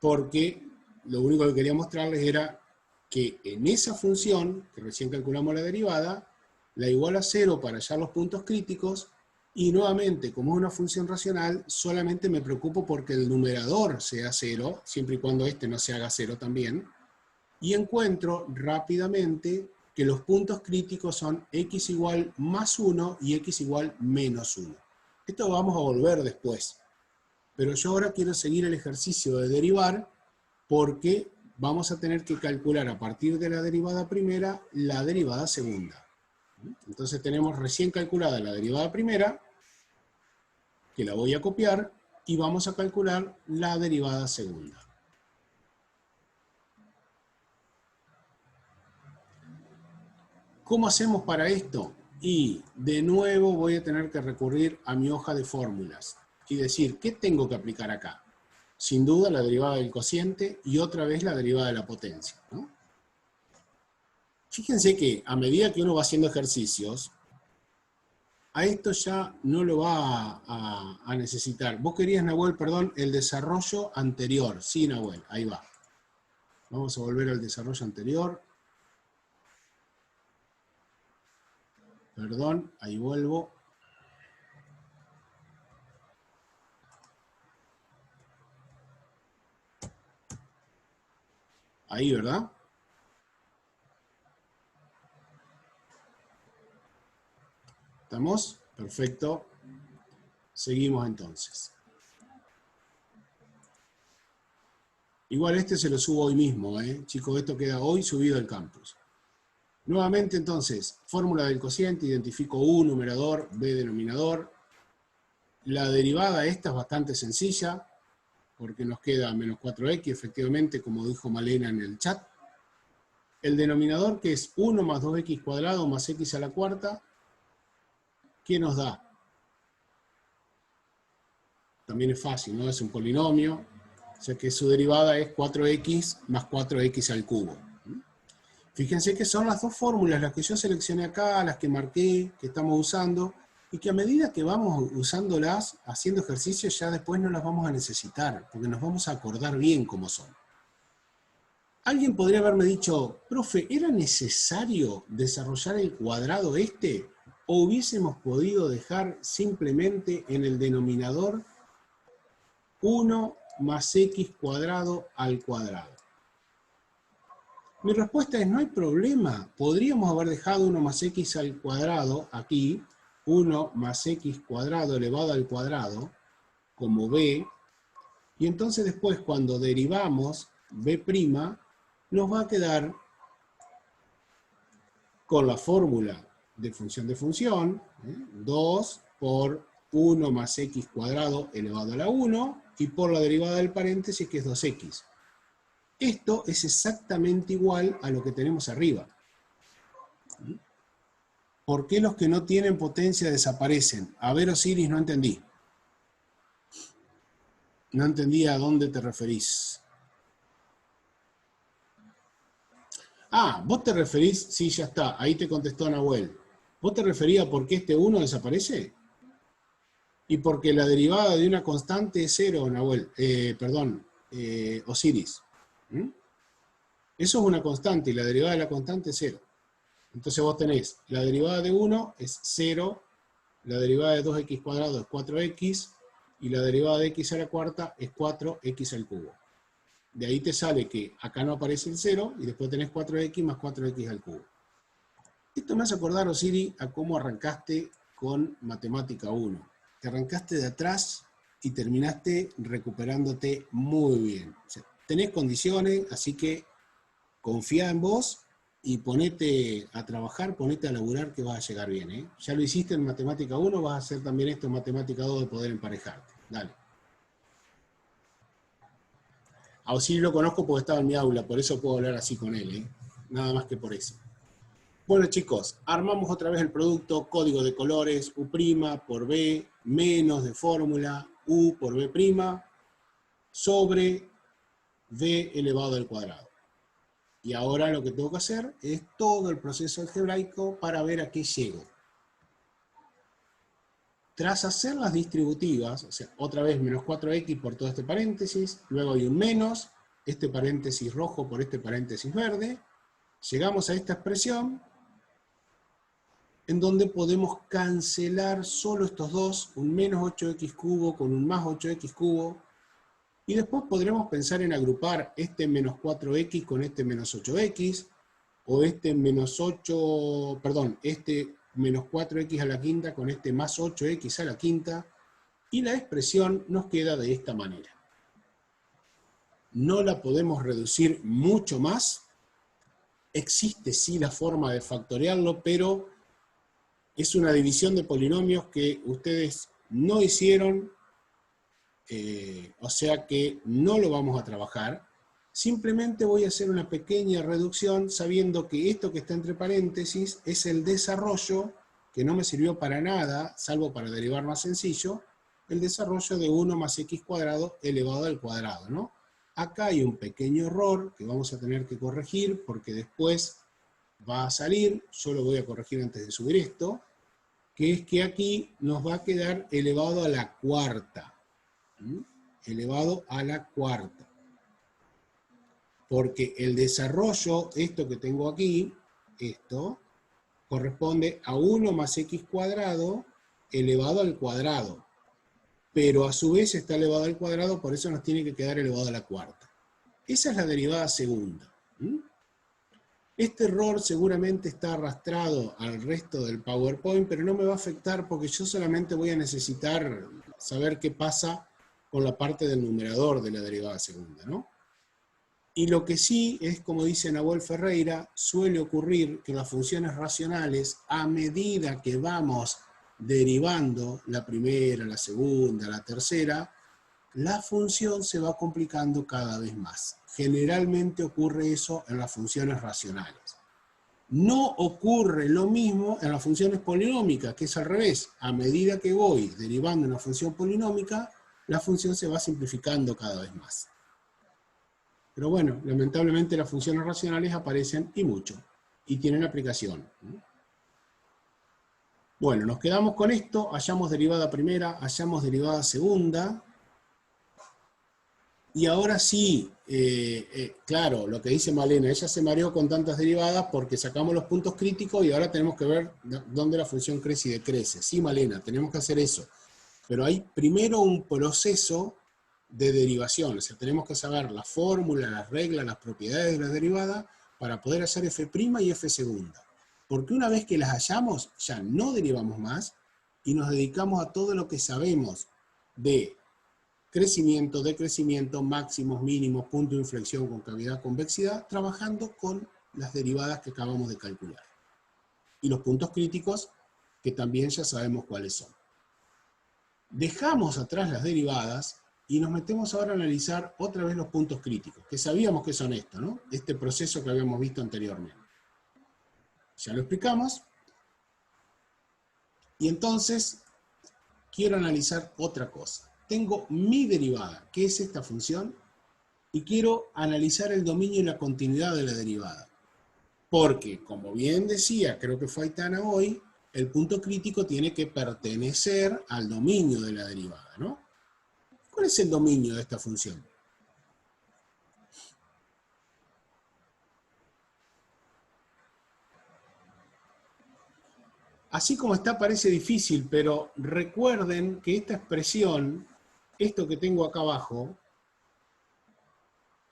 porque lo único que quería mostrarles era que en esa función, que recién calculamos la derivada, la igual a 0 para hallar los puntos críticos, y nuevamente, como es una función racional, solamente me preocupo porque el numerador sea 0, siempre y cuando este no se haga 0 también, y encuentro rápidamente que los puntos críticos son x igual más 1 y x igual menos 1. Esto vamos a volver después. Pero yo ahora quiero seguir el ejercicio de derivar, porque vamos a tener que calcular a partir de la derivada primera la derivada segunda. Entonces tenemos recién calculada la derivada primera, que la voy a copiar, y vamos a calcular la derivada segunda. ¿Cómo hacemos para esto? Y de nuevo voy a tener que recurrir a mi hoja de fórmulas y decir, ¿qué tengo que aplicar acá? Sin duda la derivada del cociente y otra vez la derivada de la potencia, ¿no? Fíjense que a medida que uno va haciendo ejercicios, a esto ya no lo va a necesitar. Vos querías, Nahuel, perdón, el desarrollo anterior. Sí, Nahuel, ahí va. Vamos a volver al desarrollo anterior. Perdón, ahí vuelvo. Ahí, ¿verdad? ¿Estamos? Perfecto. Seguimos entonces. Igual este se lo subo hoy mismo, chicos, esto queda hoy subido al campus. Nuevamente entonces, fórmula del cociente, identifico U, numerador, B, denominador. La derivada esta es bastante sencilla, porque nos queda menos 4x, efectivamente, como dijo Malena en el chat. El denominador, que es 1 más 2x cuadrado más x a la cuarta, ¿qué nos da? También es fácil, ¿no? Es un polinomio, o sea que su derivada es 4x más 4x al cubo. Fíjense que son las dos fórmulas, las que yo seleccioné acá, las que marqué, que estamos usando, y que a medida que vamos usándolas, haciendo ejercicios, ya después no las vamos a necesitar, porque nos vamos a acordar bien cómo son. Alguien podría haberme dicho, profe, ¿era necesario desarrollar el cuadrado este? ¿O hubiésemos podido dejar simplemente en el denominador 1 más x cuadrado al cuadrado? Mi respuesta es, no hay problema. Podríamos haber dejado 1 más x al cuadrado aquí, 1 más x cuadrado elevado al cuadrado, como b, y entonces después cuando derivamos b', nos va a quedar con la fórmula de función, 2 por 1 más x cuadrado elevado a la 1, y por la derivada del paréntesis, que es 2x. Esto es exactamente igual a lo que tenemos arriba. ¿Por qué los que no tienen potencia desaparecen? A ver, Osiris, no entendí. No entendí a dónde te referís. Ah, vos te referís, sí, ya está, ahí te contestó Nahuel. ¿Vos te referías a por qué este 1 desaparece? Y porque la derivada de una constante es 0, Nahuel, Osiris. Eso es una constante y la derivada de la constante es 0. Entonces vos tenés, la derivada de 1 es 0, la derivada de 2x cuadrado es 4x, y la derivada de x a la cuarta es 4x al cubo. De ahí te sale que acá no aparece el 0, y después tenés 4x más 4x al cubo. Esto me hace acordar, Osiris, a cómo arrancaste con Matemática 1. Te arrancaste de atrás y terminaste recuperándote muy bien. O sea, tenés condiciones, así que confía en vos y ponete a trabajar, ponete a laburar, que vas a llegar bien. Ya lo hiciste en Matemática 1, vas a hacer también esto en Matemática 2 de poder emparejarte. Dale. A Osiris lo conozco porque estaba en mi aula, por eso puedo hablar así con él. Nada más que por eso. Bueno, chicos, armamos otra vez el producto, código de colores, U' por B, menos de fórmula, U por B', sobre B elevado al cuadrado. Y ahora lo que tengo que hacer es todo el proceso algebraico para ver a qué llego. Tras hacer las distributivas, o sea, otra vez menos 4x por todo este paréntesis, luego hay un menos, este paréntesis rojo por este paréntesis verde, llegamos a esta expresión en donde podemos cancelar solo estos dos, un menos 8x cubo con un más 8x cubo, y después podremos pensar en agrupar este menos 4x con este menos 8x, o este menos 8, perdón, este menos 4x a la quinta con este más 8x a la quinta, y la expresión nos queda de esta manera. No la podemos reducir mucho más. Existe sí la forma de factoriarlo, pero es una división de polinomios que ustedes no hicieron, o sea que no lo vamos a trabajar. Simplemente voy a hacer una pequeña reducción sabiendo que esto que está entre paréntesis es el desarrollo, que no me sirvió para nada, salvo para derivar más sencillo, el desarrollo de 1 más x cuadrado elevado al cuadrado, ¿no? Acá hay un pequeño error que vamos a tener que corregir porque después va a salir, yo lo voy a corregir antes de subir esto. que es que aquí nos va a quedar elevado a la cuarta. ¿Mm? Elevado a la cuarta. Porque el desarrollo, esto que tengo aquí, esto, corresponde a 1 más x cuadrado elevado al cuadrado. Pero a su vez está elevado al cuadrado, por eso nos tiene que quedar elevado a la cuarta. Esa es la derivada segunda. ¿Mm? Este error seguramente está arrastrado al resto del PowerPoint, pero no me va a afectar porque yo solamente voy a necesitar saber qué pasa con la parte del numerador de la derivada segunda, ¿no? Y lo que sí es, como dice Nahuel Ferreira, suele ocurrir que las funciones racionales, a medida que vamos derivando la primera, la segunda, la tercera, la función se va complicando cada vez más. Generalmente ocurre eso en las funciones racionales. No ocurre lo mismo en las funciones polinómicas, que es al revés. A medida que voy derivando una función polinómica, la función se va simplificando cada vez más. Pero bueno, lamentablemente las funciones racionales aparecen y mucho, y tienen aplicación. Bueno, nos quedamos con esto, hallamos derivada primera, hallamos derivada segunda, y ahora sí, claro, lo que dice Malena, ella se mareó con tantas derivadas porque sacamos los puntos críticos y ahora tenemos que ver dónde la función crece y decrece. Sí, Malena, tenemos que hacer eso. Pero hay primero un proceso de derivación, o sea, tenemos que saber la fórmula, las reglas, las propiedades de la derivada para poder hacer f' y f segunda. Porque una vez que las hallamos, ya no derivamos más y nos dedicamos a todo lo que sabemos de crecimiento, decrecimiento, máximos, mínimos, punto de inflexión, concavidad, convexidad, trabajando con las derivadas que acabamos de calcular. Y los puntos críticos, que también ya sabemos cuáles son. Dejamos atrás las derivadas y nos metemos ahora a analizar otra vez los puntos críticos, que sabíamos que son esto, ¿no? Este proceso que habíamos visto anteriormente. Ya lo explicamos. Y entonces, quiero analizar otra cosa. Tengo mi derivada, que es esta función, y quiero analizar el dominio y la continuidad de la derivada. Porque, como bien decía, creo que fue Aitana hoy, el punto crítico tiene que pertenecer al dominio de la derivada, ¿no? ¿Cuál es el dominio de esta función? Así como está parece difícil, pero recuerden que esta expresión, esto que tengo acá abajo,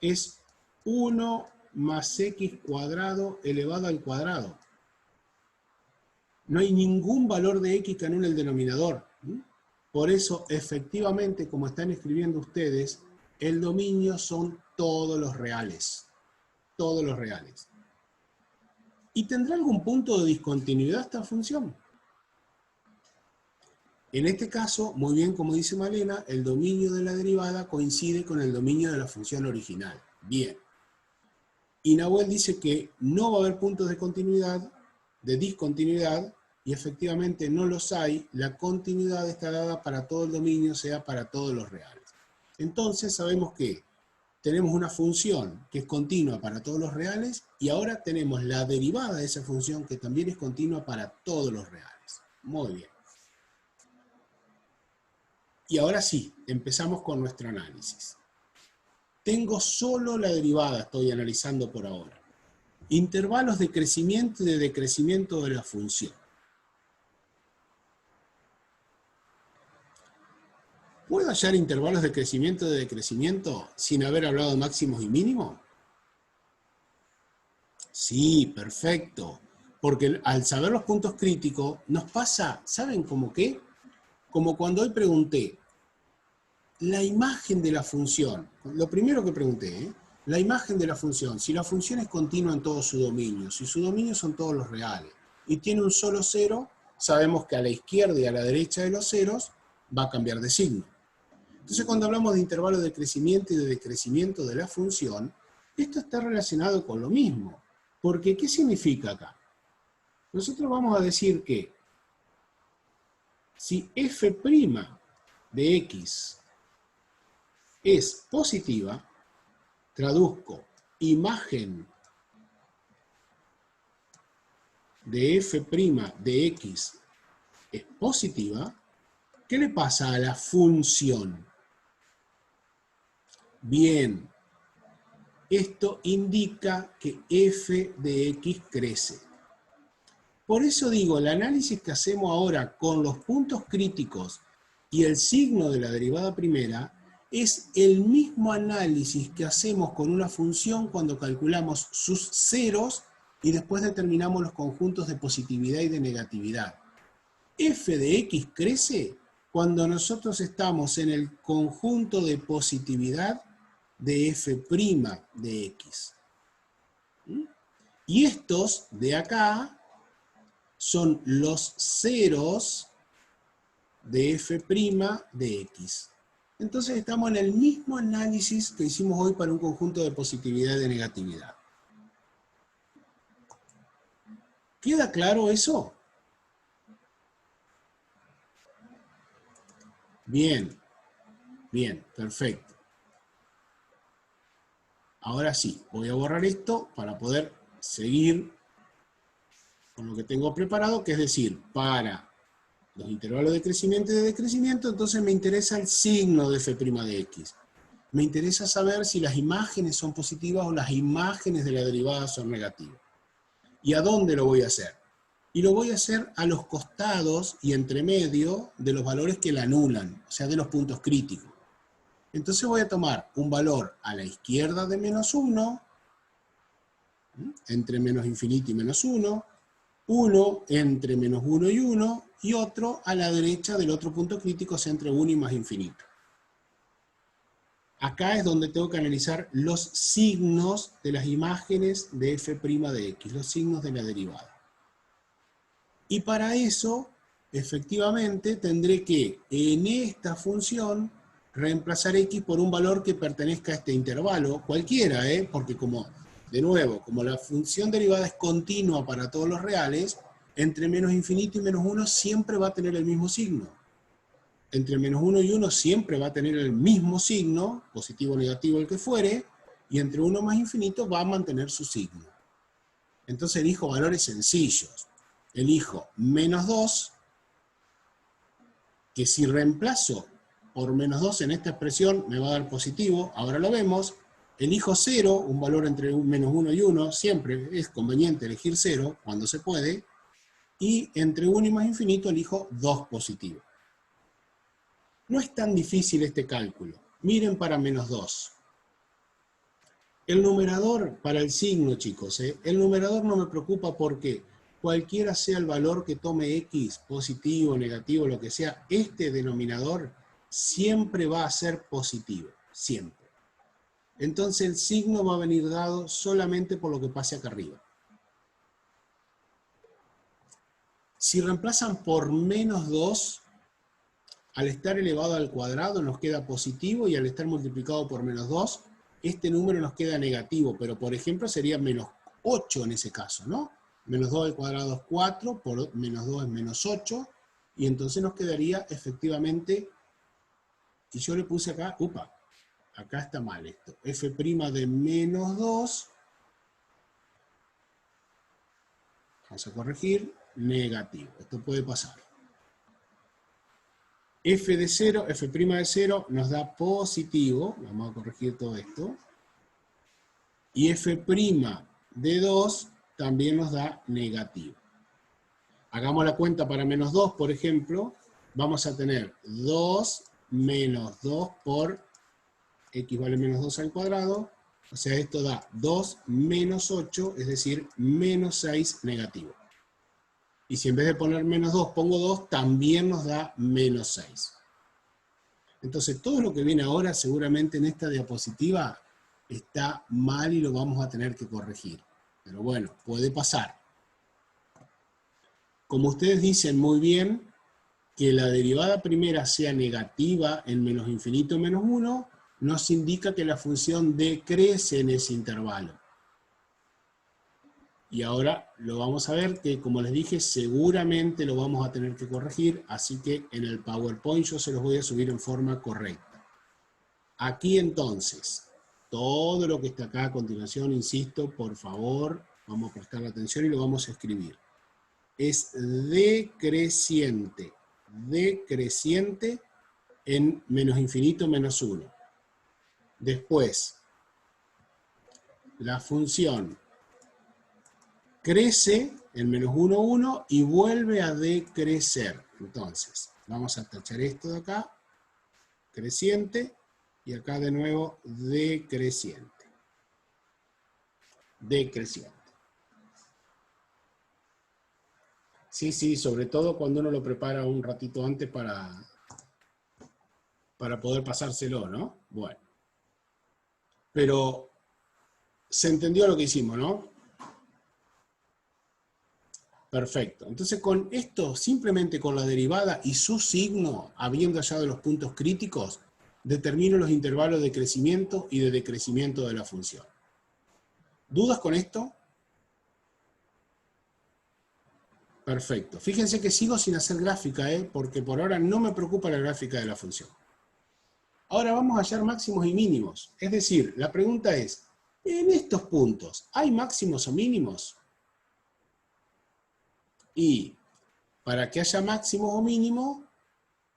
es 1 más x cuadrado elevado al cuadrado. No hay ningún valor de x que anule el denominador. Por eso, efectivamente, como están escribiendo ustedes, el dominio son todos los reales. Todos los reales. ¿Y tendrá algún punto de discontinuidad esta función? En este caso, muy bien como dice Malena, el dominio de la derivada coincide con el dominio de la función original. Bien. Y Nahuel dice que no va a haber puntos de continuidad, de discontinuidad, y efectivamente no los hay. La continuidad está dada para todo el dominio, sea para todos los reales. Entonces sabemos que tenemos una función que es continua para todos los reales, y ahora tenemos la derivada de esa función que también es continua para todos los reales. Muy bien. Y ahora sí, empezamos con nuestro análisis. Tengo solo la derivada, estoy analizando por ahora. Intervalos de crecimiento y de decrecimiento de la función. ¿Puedo hallar intervalos de crecimiento y de decrecimiento sin haber hablado de máximos y mínimos? Sí, perfecto. Porque al saber los puntos críticos, nos pasa, ¿saben cómo qué? Como cuando hoy pregunté, la imagen de la función, lo primero que pregunté, la imagen de la función, si la función es continua en todo su dominio, si su dominio son todos los reales, y tiene un solo cero, sabemos que a la izquierda y a la derecha de los ceros va a cambiar de signo. Entonces, cuando hablamos de intervalos de crecimiento y de decrecimiento de la función, esto está relacionado con lo mismo. Porque, ¿qué significa acá? Nosotros vamos a decir que si f' de x es positiva, traduzco imagen de f' de x es positiva, ¿qué le pasa a la función? Bien, esto indica que f de x crece. Por eso digo, el análisis que hacemos ahora con los puntos críticos y el signo de la derivada primera es el mismo análisis que hacemos con una función cuando calculamos sus ceros y después determinamos los conjuntos de positividad y de negatividad. F de x crece cuando nosotros estamos en el conjunto de positividad de f' de x. Y estos de acá son los ceros de f' de x. Entonces estamos en el mismo análisis que hicimos hoy para un conjunto de positividad y de negatividad. ¿Queda claro eso? Bien, bien, perfecto. Ahora sí, voy a borrar esto para poder seguir con lo que tengo preparado, que es decir, para los intervalos de crecimiento y de decrecimiento, entonces me interesa el signo de f' de x. Me interesa saber si las imágenes son positivas o las imágenes de la derivada son negativas. ¿Y a dónde lo voy a hacer? Y lo voy a hacer a los costados y entre medio de los valores que la anulan, o sea, de los puntos críticos. Entonces voy a tomar un valor a la izquierda de menos 1, entre menos infinito y menos 1, uno entre menos 1 y 1, y otro a la derecha del otro punto crítico, o sea, entre 1 y más infinito. Acá es donde tengo que analizar los signos de las imágenes de f' de x, los signos de la derivada. Y para eso, efectivamente, tendré que, en esta función, reemplazar x por un valor que pertenezca a este intervalo, cualquiera, porque como, de nuevo, como la función derivada es continua para todos los reales, entre menos infinito y menos 1 siempre va a tener el mismo signo. Entre menos 1 y 1 siempre va a tener el mismo signo, positivo o negativo el que fuere, y entre 1 más infinito va a mantener su signo. Entonces elijo valores sencillos. Elijo menos 2, que si reemplazo por menos 2 en esta expresión me va a dar positivo, ahora lo vemos. Elijo 0, un valor entre menos 1 y 1, siempre es conveniente elegir 0 cuando se puede, y entre 1 y más infinito elijo 2 positivo. No es tan difícil este cálculo. Miren para menos 2. El numerador para el signo, chicos, el numerador no me preocupa porque cualquiera sea el valor que tome x, positivo, negativo, lo que sea, este denominador siempre va a ser positivo, siempre. Entonces el signo va a venir dado solamente por lo que pase acá arriba. Si reemplazan por menos 2, al estar elevado al cuadrado nos queda positivo y al estar multiplicado por menos 2, este número nos queda negativo, pero por ejemplo sería menos 8 en ese caso, ¿no? Menos 2 al cuadrado es 4, por menos 2 es menos 8, y entonces nos quedaría efectivamente, y yo le puse acá, acá está mal esto, f' de menos 2, vamos a corregir, negativo, esto puede pasar. F de 0, f' de 0 nos da positivo, vamos a corregir todo esto, y f' de 2 también nos da negativo. Hagamos la cuenta para menos 2, por ejemplo, vamos a tener 2 menos 2 por x vale menos 2 al cuadrado, o sea, esto da 2 menos 8, es decir, menos 6 negativo. Y si en vez de poner menos 2 pongo 2, también nos da menos 6. Entonces, todo lo que viene ahora seguramente en esta diapositiva está mal y lo vamos a tener que corregir. Pero bueno, puede pasar. Como ustedes dicen muy bien, que la derivada primera sea negativa en menos infinito menos 1, nos indica que la función decrece en ese intervalo. Y ahora lo vamos a ver que, como les dije, seguramente lo vamos a tener que corregir, así que en el PowerPoint yo se los voy a subir en forma correcta. Aquí entonces, todo lo que está acá a continuación, insisto, por favor, vamos a prestar atención y lo vamos a escribir. es decreciente. Decreciente en menos infinito menos 1. Después, la función crece en menos 1, 1 y vuelve a decrecer. Entonces, vamos a tachar esto de acá, creciente, y acá de nuevo decreciente. Decreciente. Sí, sobre todo cuando uno lo prepara un ratito antes para poder pasárselo, ¿no? Bueno. Pero se entendió lo que hicimos, ¿no? Perfecto. Entonces con esto, simplemente con la derivada y su signo, habiendo hallado los puntos críticos, determino los intervalos de crecimiento y de decrecimiento de la función. ¿Dudas con esto? Perfecto. Fíjense que sigo sin hacer gráfica, porque por ahora no me preocupa la gráfica de la función. Ahora vamos a hallar máximos y mínimos. Es decir, la pregunta es, ¿en estos puntos hay máximos o mínimos? Y para que haya máximo o mínimo,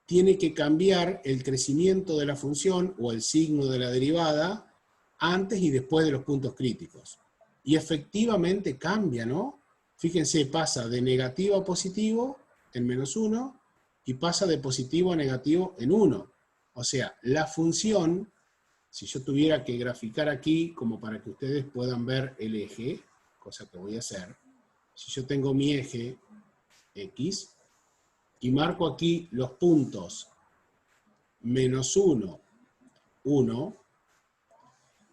tiene que cambiar el crecimiento de la función o el signo de la derivada antes y después de los puntos críticos. Y efectivamente cambia, ¿no? Fíjense, pasa de negativo a positivo en menos 1 y pasa de positivo a negativo en 1. O sea, la función, si yo tuviera que graficar aquí como para que ustedes puedan ver el eje, cosa que voy a hacer, si yo tengo mi eje X y marco aquí los puntos menos 1, 1,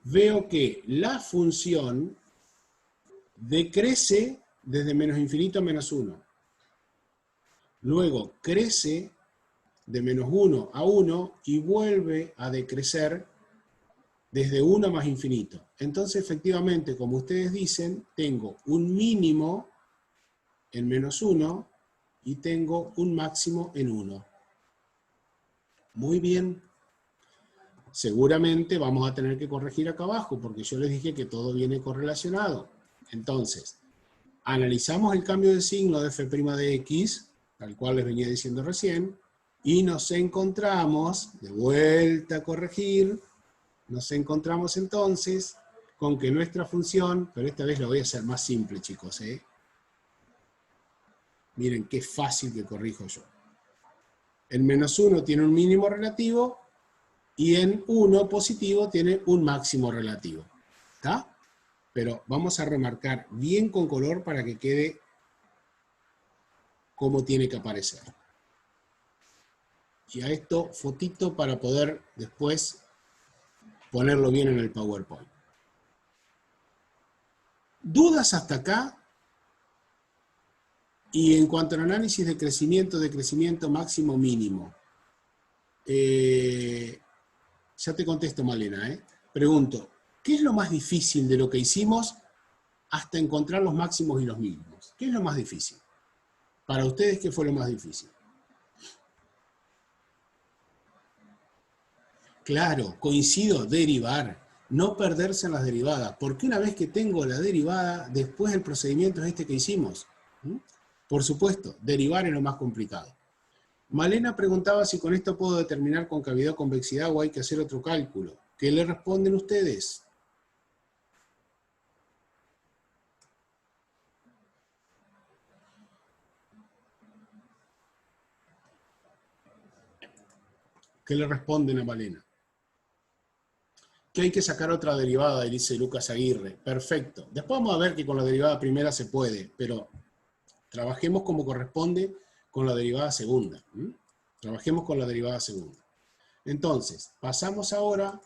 veo que la función decrece desde menos infinito a menos 1. Luego crece de menos 1 a 1 y vuelve a decrecer desde 1 a más infinito. Entonces, efectivamente, como ustedes dicen, tengo un mínimo en menos 1 y tengo un máximo en 1. Muy bien. Seguramente vamos a tener que corregir acá abajo, porque yo les dije que todo viene correlacionado. Entonces, analizamos el cambio de signo de f' de x, tal cual les venía diciendo recién, y nos encontramos, de vuelta a corregir, nos encontramos entonces con que nuestra función, pero esta vez lo voy a hacer más simple, chicos, Miren qué fácil que corrijo yo. En menos 1 tiene un mínimo relativo, y en 1 positivo tiene un máximo relativo. ¿Está? Pero vamos a remarcar bien con color para que quede como tiene que aparecer. Y a esto, fotito para poder después ponerlo bien en el PowerPoint. ¿Dudas hasta acá? Y en cuanto al análisis de crecimiento máximo, mínimo. Ya te contesto, Malena. Pregunto, ¿qué es lo más difícil de lo que hicimos hasta encontrar los máximos y los mínimos? ¿Qué es lo más difícil? Para ustedes, ¿qué fue lo más difícil? Claro, coincido, derivar. No perderse en las derivadas. Porque una vez que tengo la derivada, después el procedimiento es este que hicimos. Por supuesto, derivar es lo más complicado. Malena preguntaba si con esto puedo determinar concavidad o convexidad o hay que hacer otro cálculo. ¿Qué le responden ustedes? ¿Qué le responden a Malena? Que hay que sacar otra derivada, dice Lucas Aguirre. Perfecto. Después vamos a ver que con la derivada primera se puede, pero trabajemos como corresponde con la derivada segunda. Trabajemos con la derivada segunda. Entonces, pasamos ahora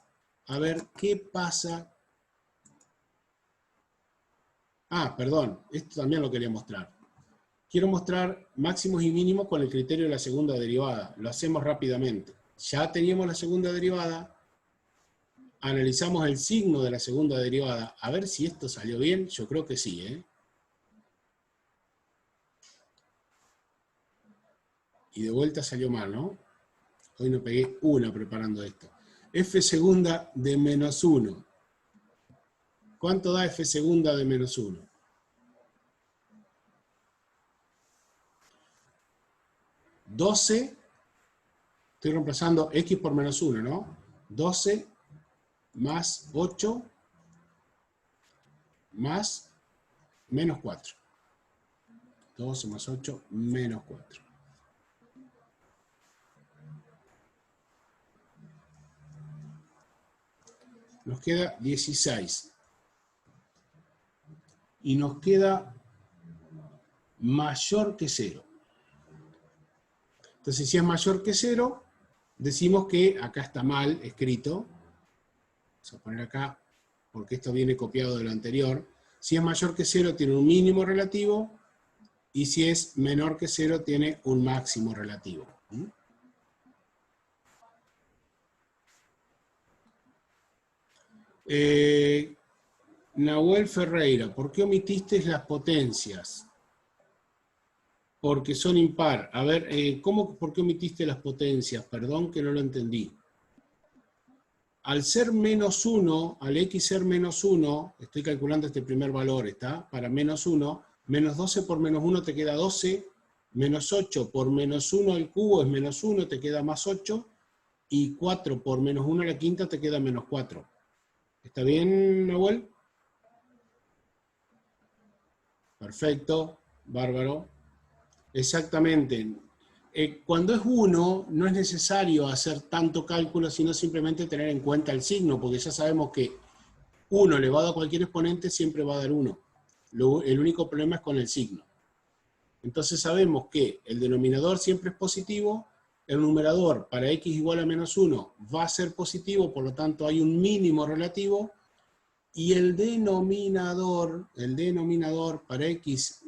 a ver qué pasa. Ah, perdón, esto también lo quería mostrar. Quiero mostrar máximos y mínimos con el criterio de la segunda derivada. Lo hacemos rápidamente. Ya teníamos la segunda derivada. Analizamos el signo de la segunda derivada. A ver si esto salió bien. Yo creo que sí, Y de vuelta salió mal, ¿no? Hoy no pegué una preparando esto. F segunda de menos 1. ¿Cuánto da F segunda de menos 1? 12, estoy reemplazando x por menos 1, ¿no? 12 más 8 más menos 4. 12 más 8 menos 4. Nos queda 16. Y nos queda mayor que 0. Entonces, si es mayor que 0, decimos que acá está mal escrito. Vamos a poner acá, porque esto viene copiado de lo anterior. Si es mayor que 0, tiene un mínimo relativo, y si es menor que 0, tiene un máximo relativo. Nahuel Ferreira, ¿por qué omitiste las potencias? Porque son impar. A ver, ¿por qué omitiste las potencias? Perdón que no lo entendí. Al ser menos 1, al x ser menos 1, estoy calculando este primer valor, ¿está? Para menos 1, menos 12 por menos 1 te queda 12, menos 8 por menos 1 al cubo es menos 1, te queda más 8, y 4 por menos 1 a la quinta te queda menos 4. ¿Está bien, Nahuel? Perfecto, bárbaro. Exactamente. Cuando es 1, no es necesario hacer tanto cálculo, sino simplemente tener en cuenta el signo, porque ya sabemos que 1 elevado a cualquier exponente siempre va a dar 1. El único problema es con el signo. Entonces sabemos que el denominador siempre es positivo, el numerador para x igual a menos 1 va a ser positivo, por lo tanto hay un mínimo relativo, y el denominador para x,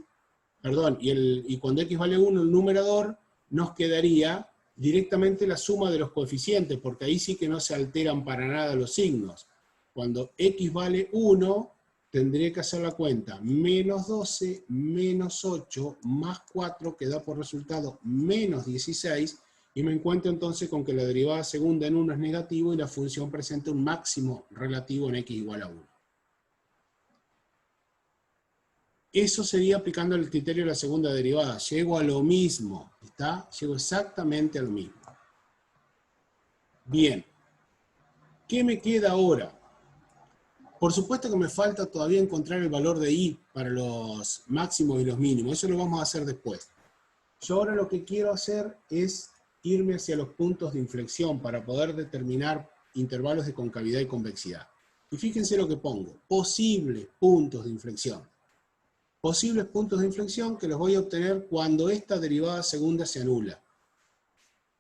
perdón, y cuando x vale 1, el numerador, nos quedaría directamente la suma de los coeficientes, porque ahí sí que no se alteran para nada los signos. Cuando x vale 1, tendré que hacer la cuenta. Menos 12, menos 8, más 4, que da por resultado menos 16, y me encuentro entonces con que la derivada segunda en 1 es negativo y la función presenta un máximo relativo en x igual a 1. Eso sería aplicando el criterio de la segunda derivada. Llego a lo mismo, ¿está? Llego exactamente a lo mismo. Bien. ¿Qué me queda ahora? Por supuesto que me falta todavía encontrar el valor de y para los máximos y los mínimos. Eso lo vamos a hacer después. Yo ahora lo que quiero hacer es irme hacia los puntos de inflexión para poder determinar intervalos de concavidad y convexidad. Y fíjense lo que pongo. Posibles puntos de inflexión. Posibles puntos de inflexión que los voy a obtener cuando esta derivada segunda se anula.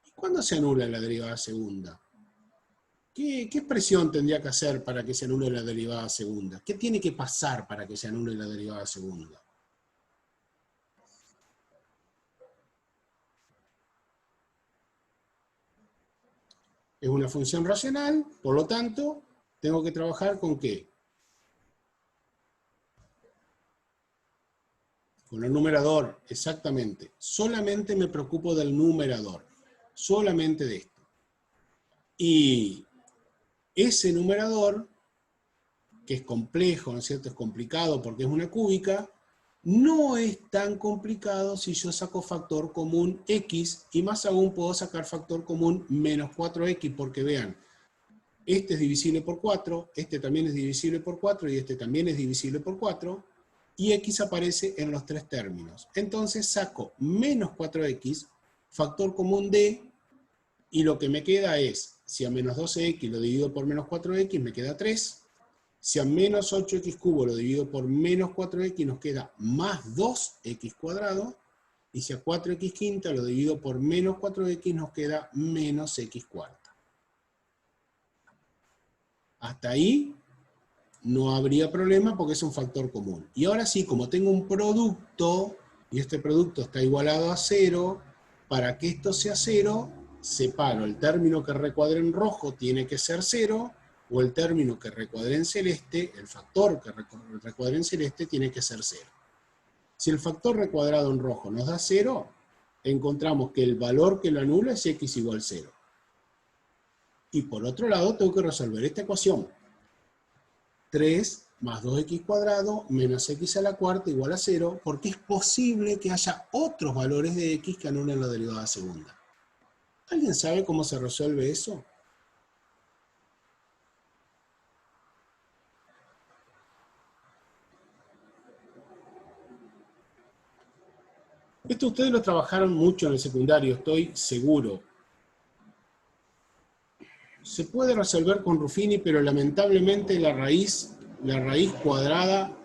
¿Y cuándo se anula la derivada segunda? ¿Qué expresión tendría que hacer para que se anule la derivada segunda? ¿Qué tiene que pasar para que se anule la derivada segunda? Es una función racional, por lo tanto, tengo que trabajar ¿con qué? Con el numerador, exactamente. Solamente me preocupo del numerador. Solamente de esto. Y ese numerador, que es complejo, ¿no es cierto? Es complicado porque es una cúbica, no es tan complicado si yo saco factor común x, y más aún puedo sacar factor común menos 4x, porque vean, este es divisible por 4, este también es divisible por 4, y este también es divisible por 4, y x aparece en los tres términos. Entonces saco menos 4x, factor común de, y lo que me queda es, si a menos 12x lo divido por menos 4x, me queda 3. Si a menos 8x cubo lo divido por menos 4x, nos queda más 2x cuadrado. Y si a 4x quinta lo divido por menos 4x, nos queda menos x cuarta. Hasta ahí no habría problema porque es un factor común. Y ahora sí, como tengo un producto, y este producto está igualado a 0, para que esto sea 0, separo el término que recuadré en rojo tiene que ser 0, o el término que recuadré en celeste, el factor que recuadré en celeste tiene que ser 0. Si el factor recuadrado en rojo nos da 0, encontramos que el valor que lo anula es x igual 0. Y por otro lado tengo que resolver esta ecuación. 3 más 2x cuadrado menos x a la cuarta igual a 0, porque es posible que haya otros valores de x que anulen la derivada segunda. ¿Alguien sabe cómo se resuelve eso? Esto ustedes lo trabajaron mucho en el secundario, estoy seguro. Se puede resolver con Ruffini, pero lamentablemente la raíz cuadrada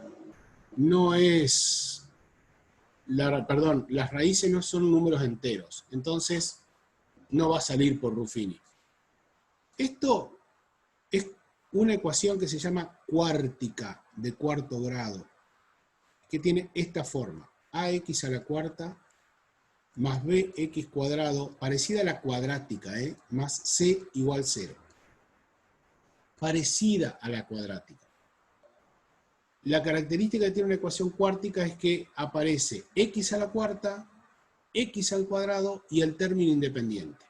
no es... perdón, las raíces no son números enteros, entonces no va a salir por Ruffini. Esto es una ecuación que se llama cuártica, de cuarto grado, que tiene esta forma: ax a la cuarta más bx cuadrado, parecida a la cuadrática, más c igual 0. Parecida a la cuadrática. La característica que tiene una ecuación cuártica es que aparece x a la cuarta, x al cuadrado y el término independiente.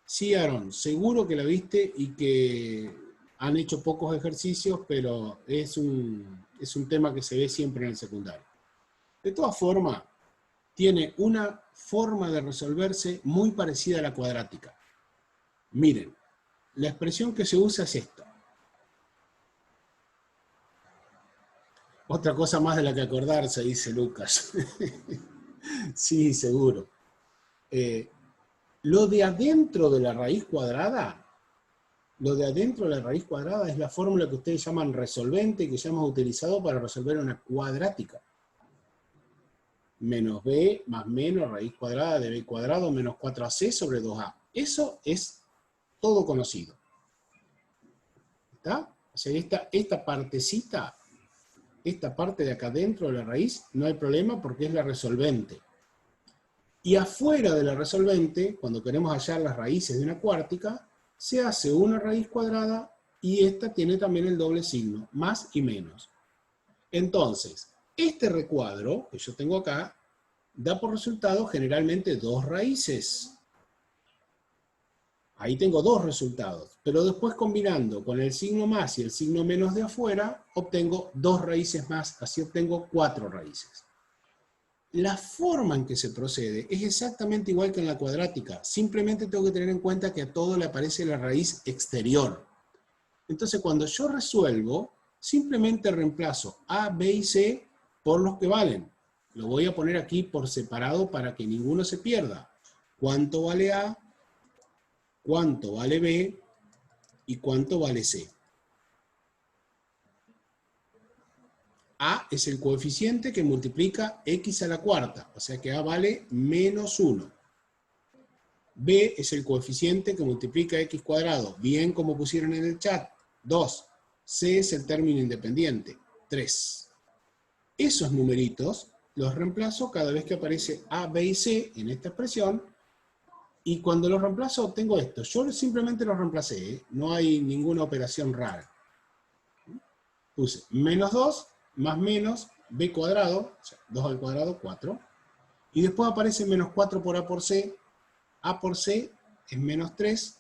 Sí, Aaron, seguro que la viste y que han hecho pocos ejercicios, pero es un tema que se ve siempre en el secundario. De todas formas, tiene una forma de resolverse muy parecida a la cuadrática. Miren, la expresión que se usa es esta. Otra cosa más de la que acordarse, dice Lucas. Sí, seguro. Lo de adentro de la raíz cuadrada, es la fórmula que ustedes llaman resolvente, que ya hemos utilizado para resolver una cuadrática. Menos b más menos raíz cuadrada de b cuadrado menos 4ac sobre 2a. Eso es todo conocido. ¿Está? O sea, esta partecita, esta parte de acá dentro de la raíz, no hay problema porque es la resolvente. Y afuera de la resolvente, cuando queremos hallar las raíces de una cuártica, se hace una raíz cuadrada y esta tiene también el doble signo, más y menos. Entonces, este recuadro que yo tengo acá da por resultado generalmente dos raíces. Ahí tengo dos resultados, pero después combinando con el signo más y el signo menos de afuera, obtengo dos raíces más, así obtengo 4 raíces. La forma en que se procede es exactamente igual que en la cuadrática, simplemente tengo que tener en cuenta que a todo le aparece la raíz exterior. Entonces cuando yo resuelvo, simplemente reemplazo A, B y C por los que valen. Lo voy a poner aquí por separado para que ninguno se pierda. ¿Cuánto vale A? ¿Cuánto vale B? ¿Y cuánto vale C? A es el coeficiente que multiplica x a la cuarta, o sea que A vale menos 1. B es el coeficiente que multiplica x cuadrado, bien como pusieron en el chat, 2. C es el término independiente, 3. Esos numeritos los reemplazo cada vez que aparece A, B y C en esta expresión, y cuando los reemplazo obtengo esto. Yo simplemente los reemplacé, no hay ninguna operación rara. Puse menos 2 más menos b cuadrado, o sea, 2 al cuadrado, 4. Y después aparece menos 4 por A por C. A por C es menos 3,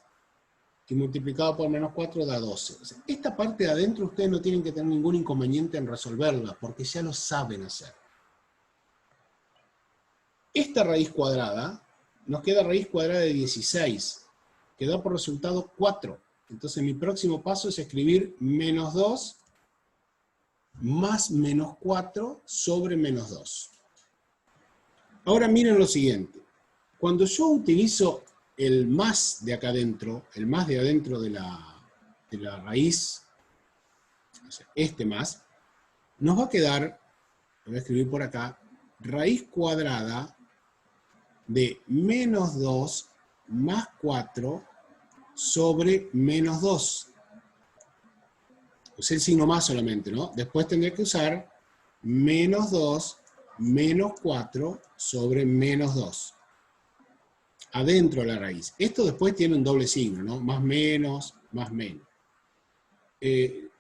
que multiplicado por menos 4 da 12. O sea, esta parte de adentro ustedes no tienen que tener ningún inconveniente en resolverla, porque ya lo saben hacer. Esta raíz cuadrada, nos queda raíz cuadrada de 16, que da por resultado 4. Entonces mi próximo paso es escribir menos 2 más menos 4 sobre menos 2. Ahora miren lo siguiente. Cuando yo utilizo el más de acá adentro, el más de adentro de la raíz, o sea, este más, nos va a quedar, lo voy a escribir por acá, raíz cuadrada de menos 2 más 4 sobre menos 2. Usé el signo más solamente, ¿no? Después tendré que usar menos 2 menos 4 sobre menos 2. Adentro de la raíz. Esto después tiene un doble signo, ¿no? Más menos, más menos.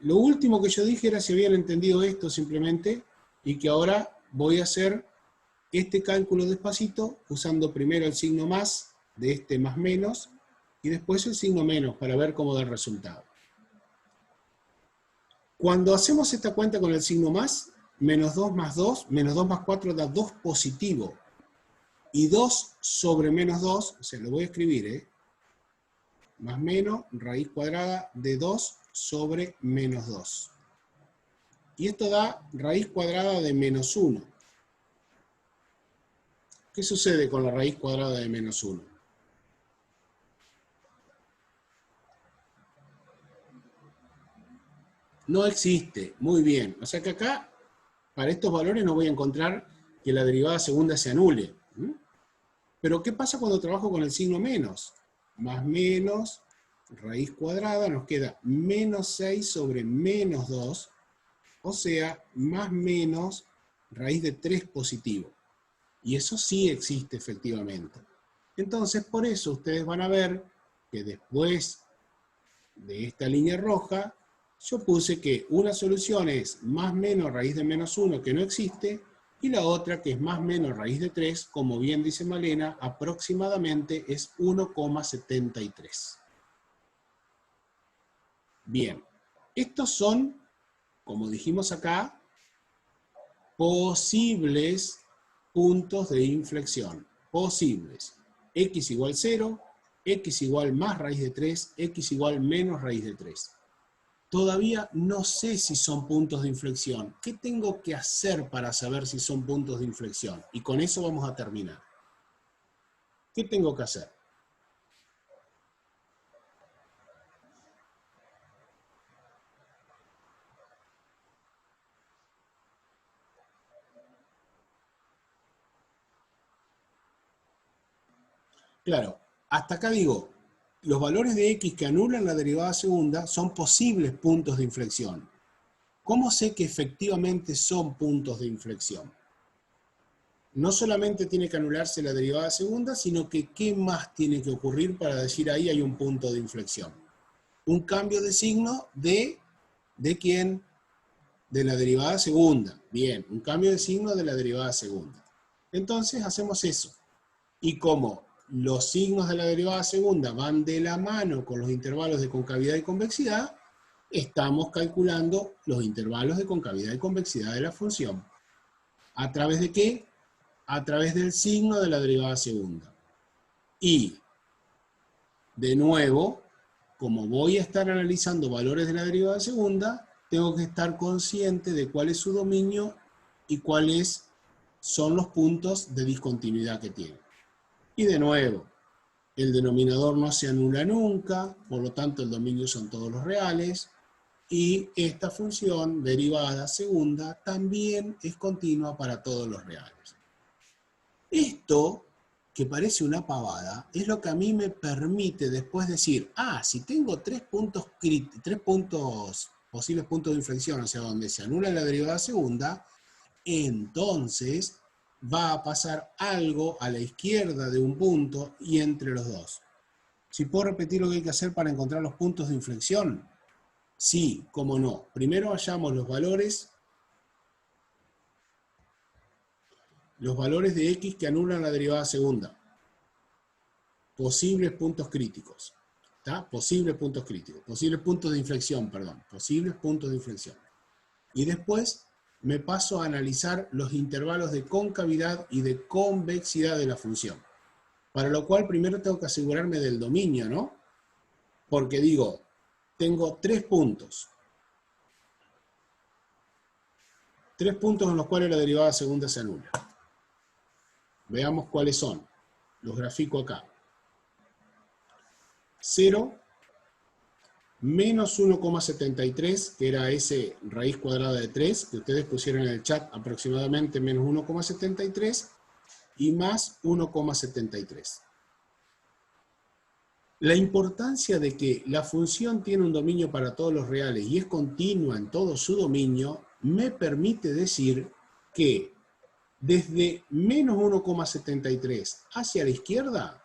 Lo último que yo dije era si habían entendido esto simplemente, y que ahora voy a hacer este cálculo despacito, usando primero el signo más de este más menos, y después el signo menos para ver cómo da el resultado. Cuando hacemos esta cuenta con el signo más, menos 2 más 2, menos 2 más 4 da 2 positivo. Y 2 sobre menos 2, o sea, lo voy a escribir, más menos raíz cuadrada de 2 sobre menos 2. Y esto da raíz cuadrada de menos 1. ¿Qué sucede con la raíz cuadrada de menos 1? No existe. Muy bien. O sea que acá, para estos valores no voy a encontrar que la derivada segunda se anule. Pero ¿qué pasa cuando trabajo con el signo menos? Más menos raíz cuadrada nos queda menos 6 sobre menos 2, o sea, más menos raíz de 3 positivo. Y eso sí existe efectivamente. Entonces, por eso ustedes van a ver que después de esta línea roja, yo puse que una solución es más menos raíz de menos 1, que no existe, y la otra, que es más menos raíz de 3, como bien dice Malena, aproximadamente es 1,73. Bien, estos son, como dijimos acá, posibles puntos de inflexión. Posibles. X igual 0, X igual más raíz de 3, X igual menos raíz de 3. Todavía no sé si son puntos de inflexión. ¿Qué tengo que hacer para saber si son puntos de inflexión? Y con eso vamos a terminar. ¿Qué tengo que hacer? Claro, hasta acá digo, los valores de X que anulan la derivada segunda son posibles puntos de inflexión. ¿Cómo sé que efectivamente son puntos de inflexión? No solamente tiene que anularse la derivada segunda, sino que ¿qué más tiene que ocurrir para decir ahí hay un punto de inflexión? Un cambio de signo ¿de quién? De la derivada segunda. Bien, un cambio de signo de la derivada segunda. Entonces hacemos eso. Y como los signos de la derivada segunda van de la mano con los intervalos de concavidad y convexidad, estamos calculando los intervalos de concavidad y convexidad de la función. ¿A través de qué? A través del signo de la derivada segunda. Y, de nuevo, como voy a estar analizando valores de la derivada segunda, tengo que estar consciente de cuál es su dominio y cuáles son los puntos de discontinuidad que tiene. Y de nuevo, el denominador no se anula nunca, por lo tanto el dominio son todos los reales, y esta función derivada segunda también es continua para todos los reales. Esto, que parece una pavada, es lo que a mí me permite después decir, si tengo tres posibles puntos de inflexión, o sea, donde se anula la derivada segunda, entonces va a pasar algo a la izquierda de un punto y entre los dos. ¿Si puedo repetir lo que hay que hacer para encontrar los puntos de inflexión? Sí, cómo no. Primero hallamos los valores de X que anulan la derivada segunda. Posibles puntos críticos. ¿Está? Posibles puntos críticos. Posibles puntos de inflexión, perdón. Posibles puntos de inflexión. Y después me paso a analizar los intervalos de concavidad y de convexidad de la función. Para lo cual primero tengo que asegurarme del dominio, ¿no? Porque digo, tengo tres puntos. Tres puntos en los cuales la derivada segunda se anula. Veamos cuáles son. Los grafico acá. 0, menos 1,73, que era ese raíz cuadrada de 3, que ustedes pusieron en el chat aproximadamente menos 1,73, y más 1,73. La importancia de que la función tiene un dominio para todos los reales y es continua en todo su dominio, me permite decir que desde menos 1,73 hacia la izquierda,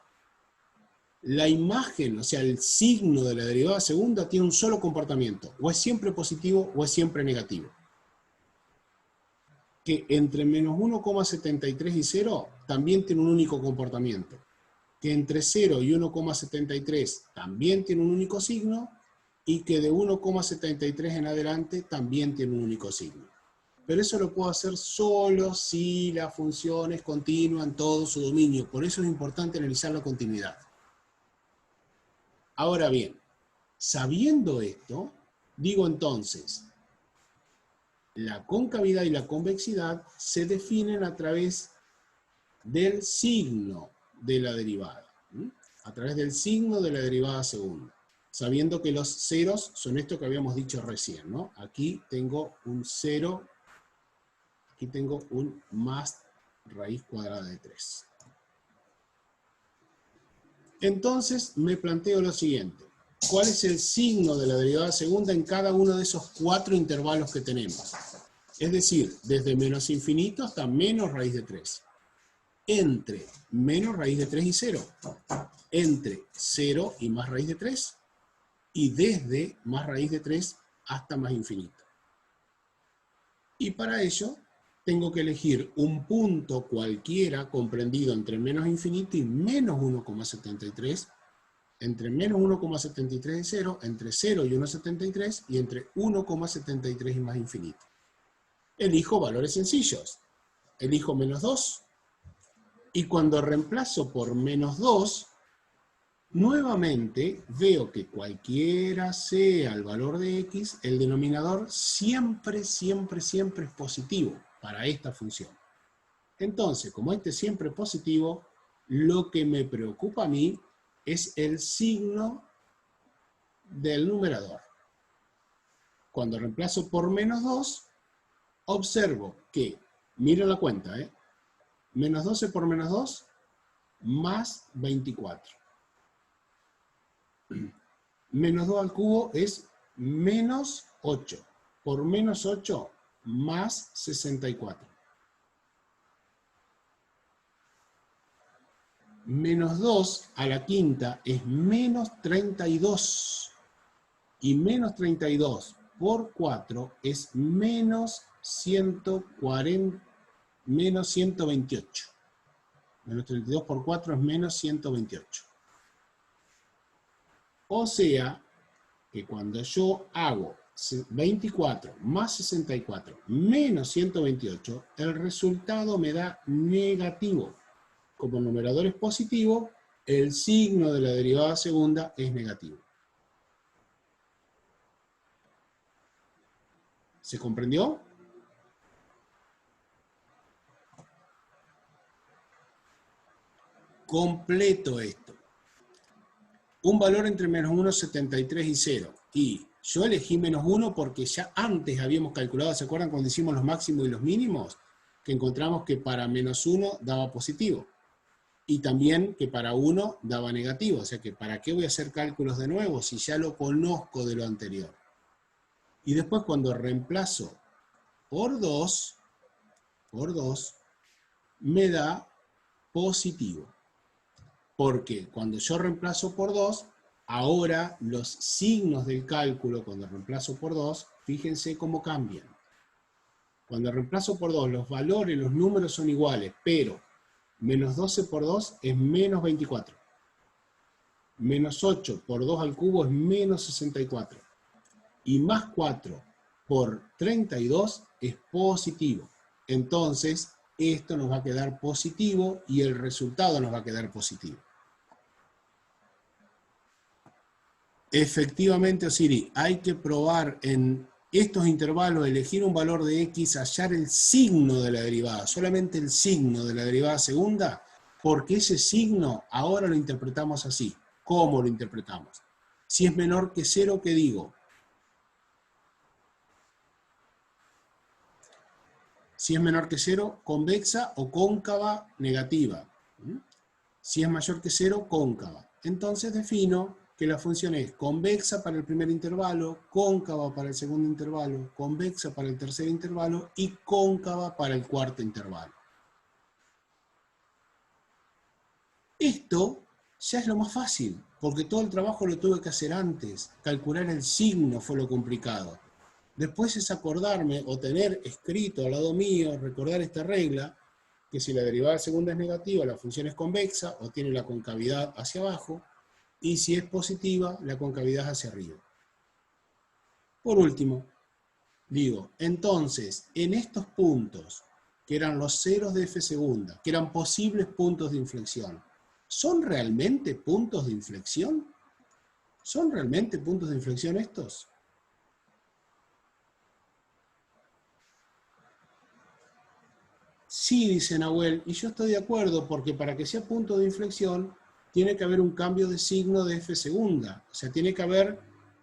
la imagen, o sea, el signo de la derivada segunda tiene un solo comportamiento, o es siempre positivo o es siempre negativo. Que entre menos 1,73 y 0 también tiene un único comportamiento. Que entre 0 y 1,73 también tiene un único signo, y que de 1,73 en adelante también tiene un único signo. Pero eso lo puedo hacer solo si la función es continua en todo su dominio. Por eso es importante analizar la continuidad. Ahora bien, sabiendo esto, digo entonces, la concavidad y la convexidad se definen a través del signo de la derivada. A través del signo de la derivada segunda. Sabiendo que los ceros son esto que habíamos dicho recién, ¿no? Aquí tengo un 0, aquí tengo un más raíz cuadrada de 3. Entonces me planteo lo siguiente. ¿Cuál es el signo de la derivada segunda en cada uno de esos 4 intervalos que tenemos? Es decir, desde menos infinito hasta menos raíz de 3. Entre menos raíz de 3 y 0. Entre 0 y más raíz de 3. Y desde más raíz de 3 hasta más infinito. Y para ello tengo que elegir un punto cualquiera comprendido entre menos infinito y menos 1,73, entre menos 1,73 y 0, entre 0 y 1,73 y entre 1,73 y más infinito. Elijo valores sencillos. Elijo menos 2. Y cuando reemplazo por menos 2, nuevamente veo que cualquiera sea el valor de x, el denominador siempre, siempre, siempre es positivo para esta función. Entonces, como este siempre es positivo, lo que me preocupa a mí es el signo del numerador. Cuando reemplazo por menos 2, observo que, miren la cuenta, menos 12 por menos 2, más 24. Menos 2 al cubo es menos 8. Por menos 8, más 64. Menos 2 a la quinta es menos 32. Y menos 32 por 4 es menos 140, menos 128. Menos 32 por 4 es menos 128. O sea, que cuando yo hago 24 más 64 menos 128, el resultado me da negativo. Como el numerador es positivo, el signo de la derivada segunda es negativo. ¿Se comprendió? Completo esto. Un valor entre menos 1,73 y 0. Y yo elegí menos 1 porque ya antes habíamos calculado, ¿se acuerdan cuando hicimos los máximos y los mínimos? Que encontramos que para menos 1 daba positivo. Y también que para 1 daba negativo. O sea que ¿para qué voy a hacer cálculos de nuevo si ya lo conozco de lo anterior? Y después cuando reemplazo por 2, me da positivo. Porque cuando yo reemplazo por 2, ahora los signos del cálculo, cuando reemplazo por 2, fíjense cómo cambian. Cuando reemplazo por 2, los valores, los números son iguales, pero menos 12 por 2 es menos 24. Menos 8 por 2 al cubo es menos 64. Y más 4 por 32 es positivo. Entonces, esto nos va a quedar positivo y el resultado nos va a quedar positivo. Efectivamente, Osiri, hay que probar en estos intervalos, elegir un valor de x, hallar el signo de la derivada, solamente el signo de la derivada segunda, porque ese signo ahora lo interpretamos así. ¿Cómo lo interpretamos? Si es menor que 0, ¿qué digo? Si es menor que 0, convexa o cóncava negativa. Si es mayor que 0, cóncava. Entonces defino que la función es convexa para el primer intervalo, cóncava para el segundo intervalo, convexa para el tercer intervalo y cóncava para el cuarto intervalo. Esto ya es lo más fácil, porque todo el trabajo lo tuve que hacer antes. Calcular el signo fue lo complicado. Después es acordarme o tener escrito al lado mío, recordar esta regla, que si la derivada segunda es negativa, la función es convexa o tiene la concavidad hacia abajo, y si es positiva, la concavidad es hacia arriba. Por último, digo, entonces, en estos puntos, que eran los ceros de f segunda, que eran posibles puntos de inflexión, ¿son realmente puntos de inflexión? ¿Son realmente puntos de inflexión estos? Sí, dice Nahuel, y yo estoy de acuerdo, porque para que sea punto de inflexión, tiene que haber un cambio de signo de f segunda. O sea, tiene que haber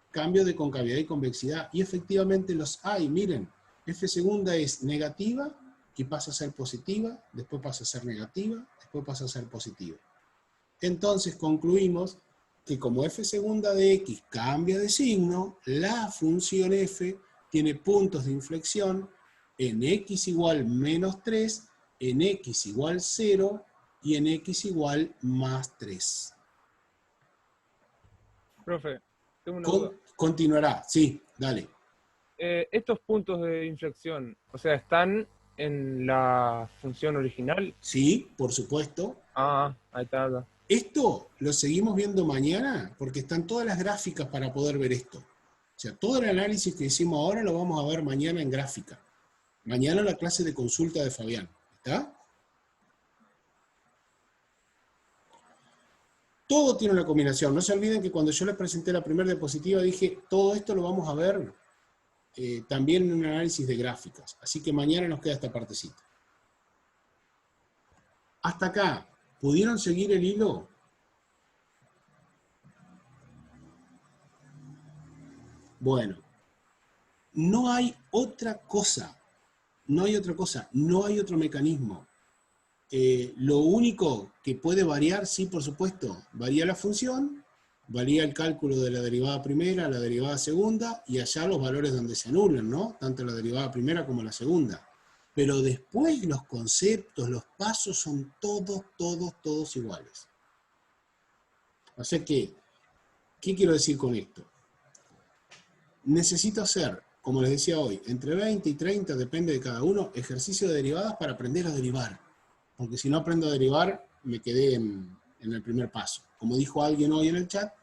cambio de concavidad y convexidad. Y efectivamente los hay, miren. F segunda es negativa y pasa a ser positiva, después pasa a ser negativa, después pasa a ser positiva. Entonces concluimos que como f segunda de x cambia de signo, la función f tiene puntos de inflexión en x igual menos 3, en x igual 0 y en x igual más 3. Profe, tengo una duda. Continuará, sí, dale. Estos puntos de inflexión, o sea, ¿están en la función original? Sí, por supuesto. Ah, ahí está. Esto lo seguimos viendo mañana porque están todas las gráficas para poder ver esto. O sea, todo el análisis que hicimos ahora lo vamos a ver mañana en gráfica. Mañana la clase de consulta de Fabián. ¿Está? Todo tiene una combinación. No se olviden que cuando yo les presenté la primera diapositiva dije, todo esto lo vamos a ver también en un análisis de gráficas. Así que mañana nos queda esta partecita. Hasta acá, ¿pudieron seguir el hilo? Bueno, no hay otra cosa. No hay otra cosa. No hay otro mecanismo. Lo único que puede variar, sí, por supuesto, varía la función, varía el cálculo de la derivada primera, la derivada segunda, y allá los valores donde se anulan, ¿no? Tanto la derivada primera como la segunda. Pero después los conceptos, los pasos son todos iguales. O sea que, ¿qué quiero decir con esto? Necesito hacer, como les decía hoy, entre 20 y 30, depende de cada uno, ejercicio de derivadas para aprender a derivar. Porque si no aprendo a derivar, me quedé en el primer paso. Como dijo alguien hoy en el chat,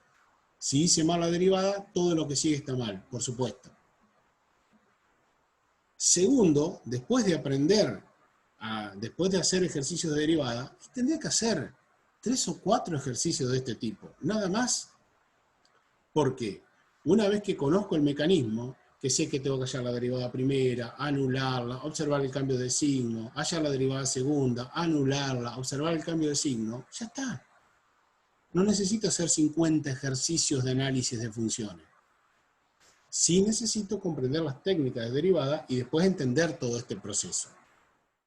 si hice mal la derivada, todo lo que sigue está mal, por supuesto. Segundo, después de aprender, después de hacer ejercicios de derivada, tendría que hacer 3 o 4 ejercicios de este tipo, nada más. Porque una vez que conozco el mecanismo, que sé que tengo que hallar la derivada primera, anularla, observar el cambio de signo, hallar la derivada segunda, anularla, observar el cambio de signo, ya está. No necesito hacer 50 ejercicios de análisis de funciones. Sí necesito comprender las técnicas de derivada y después entender todo este proceso.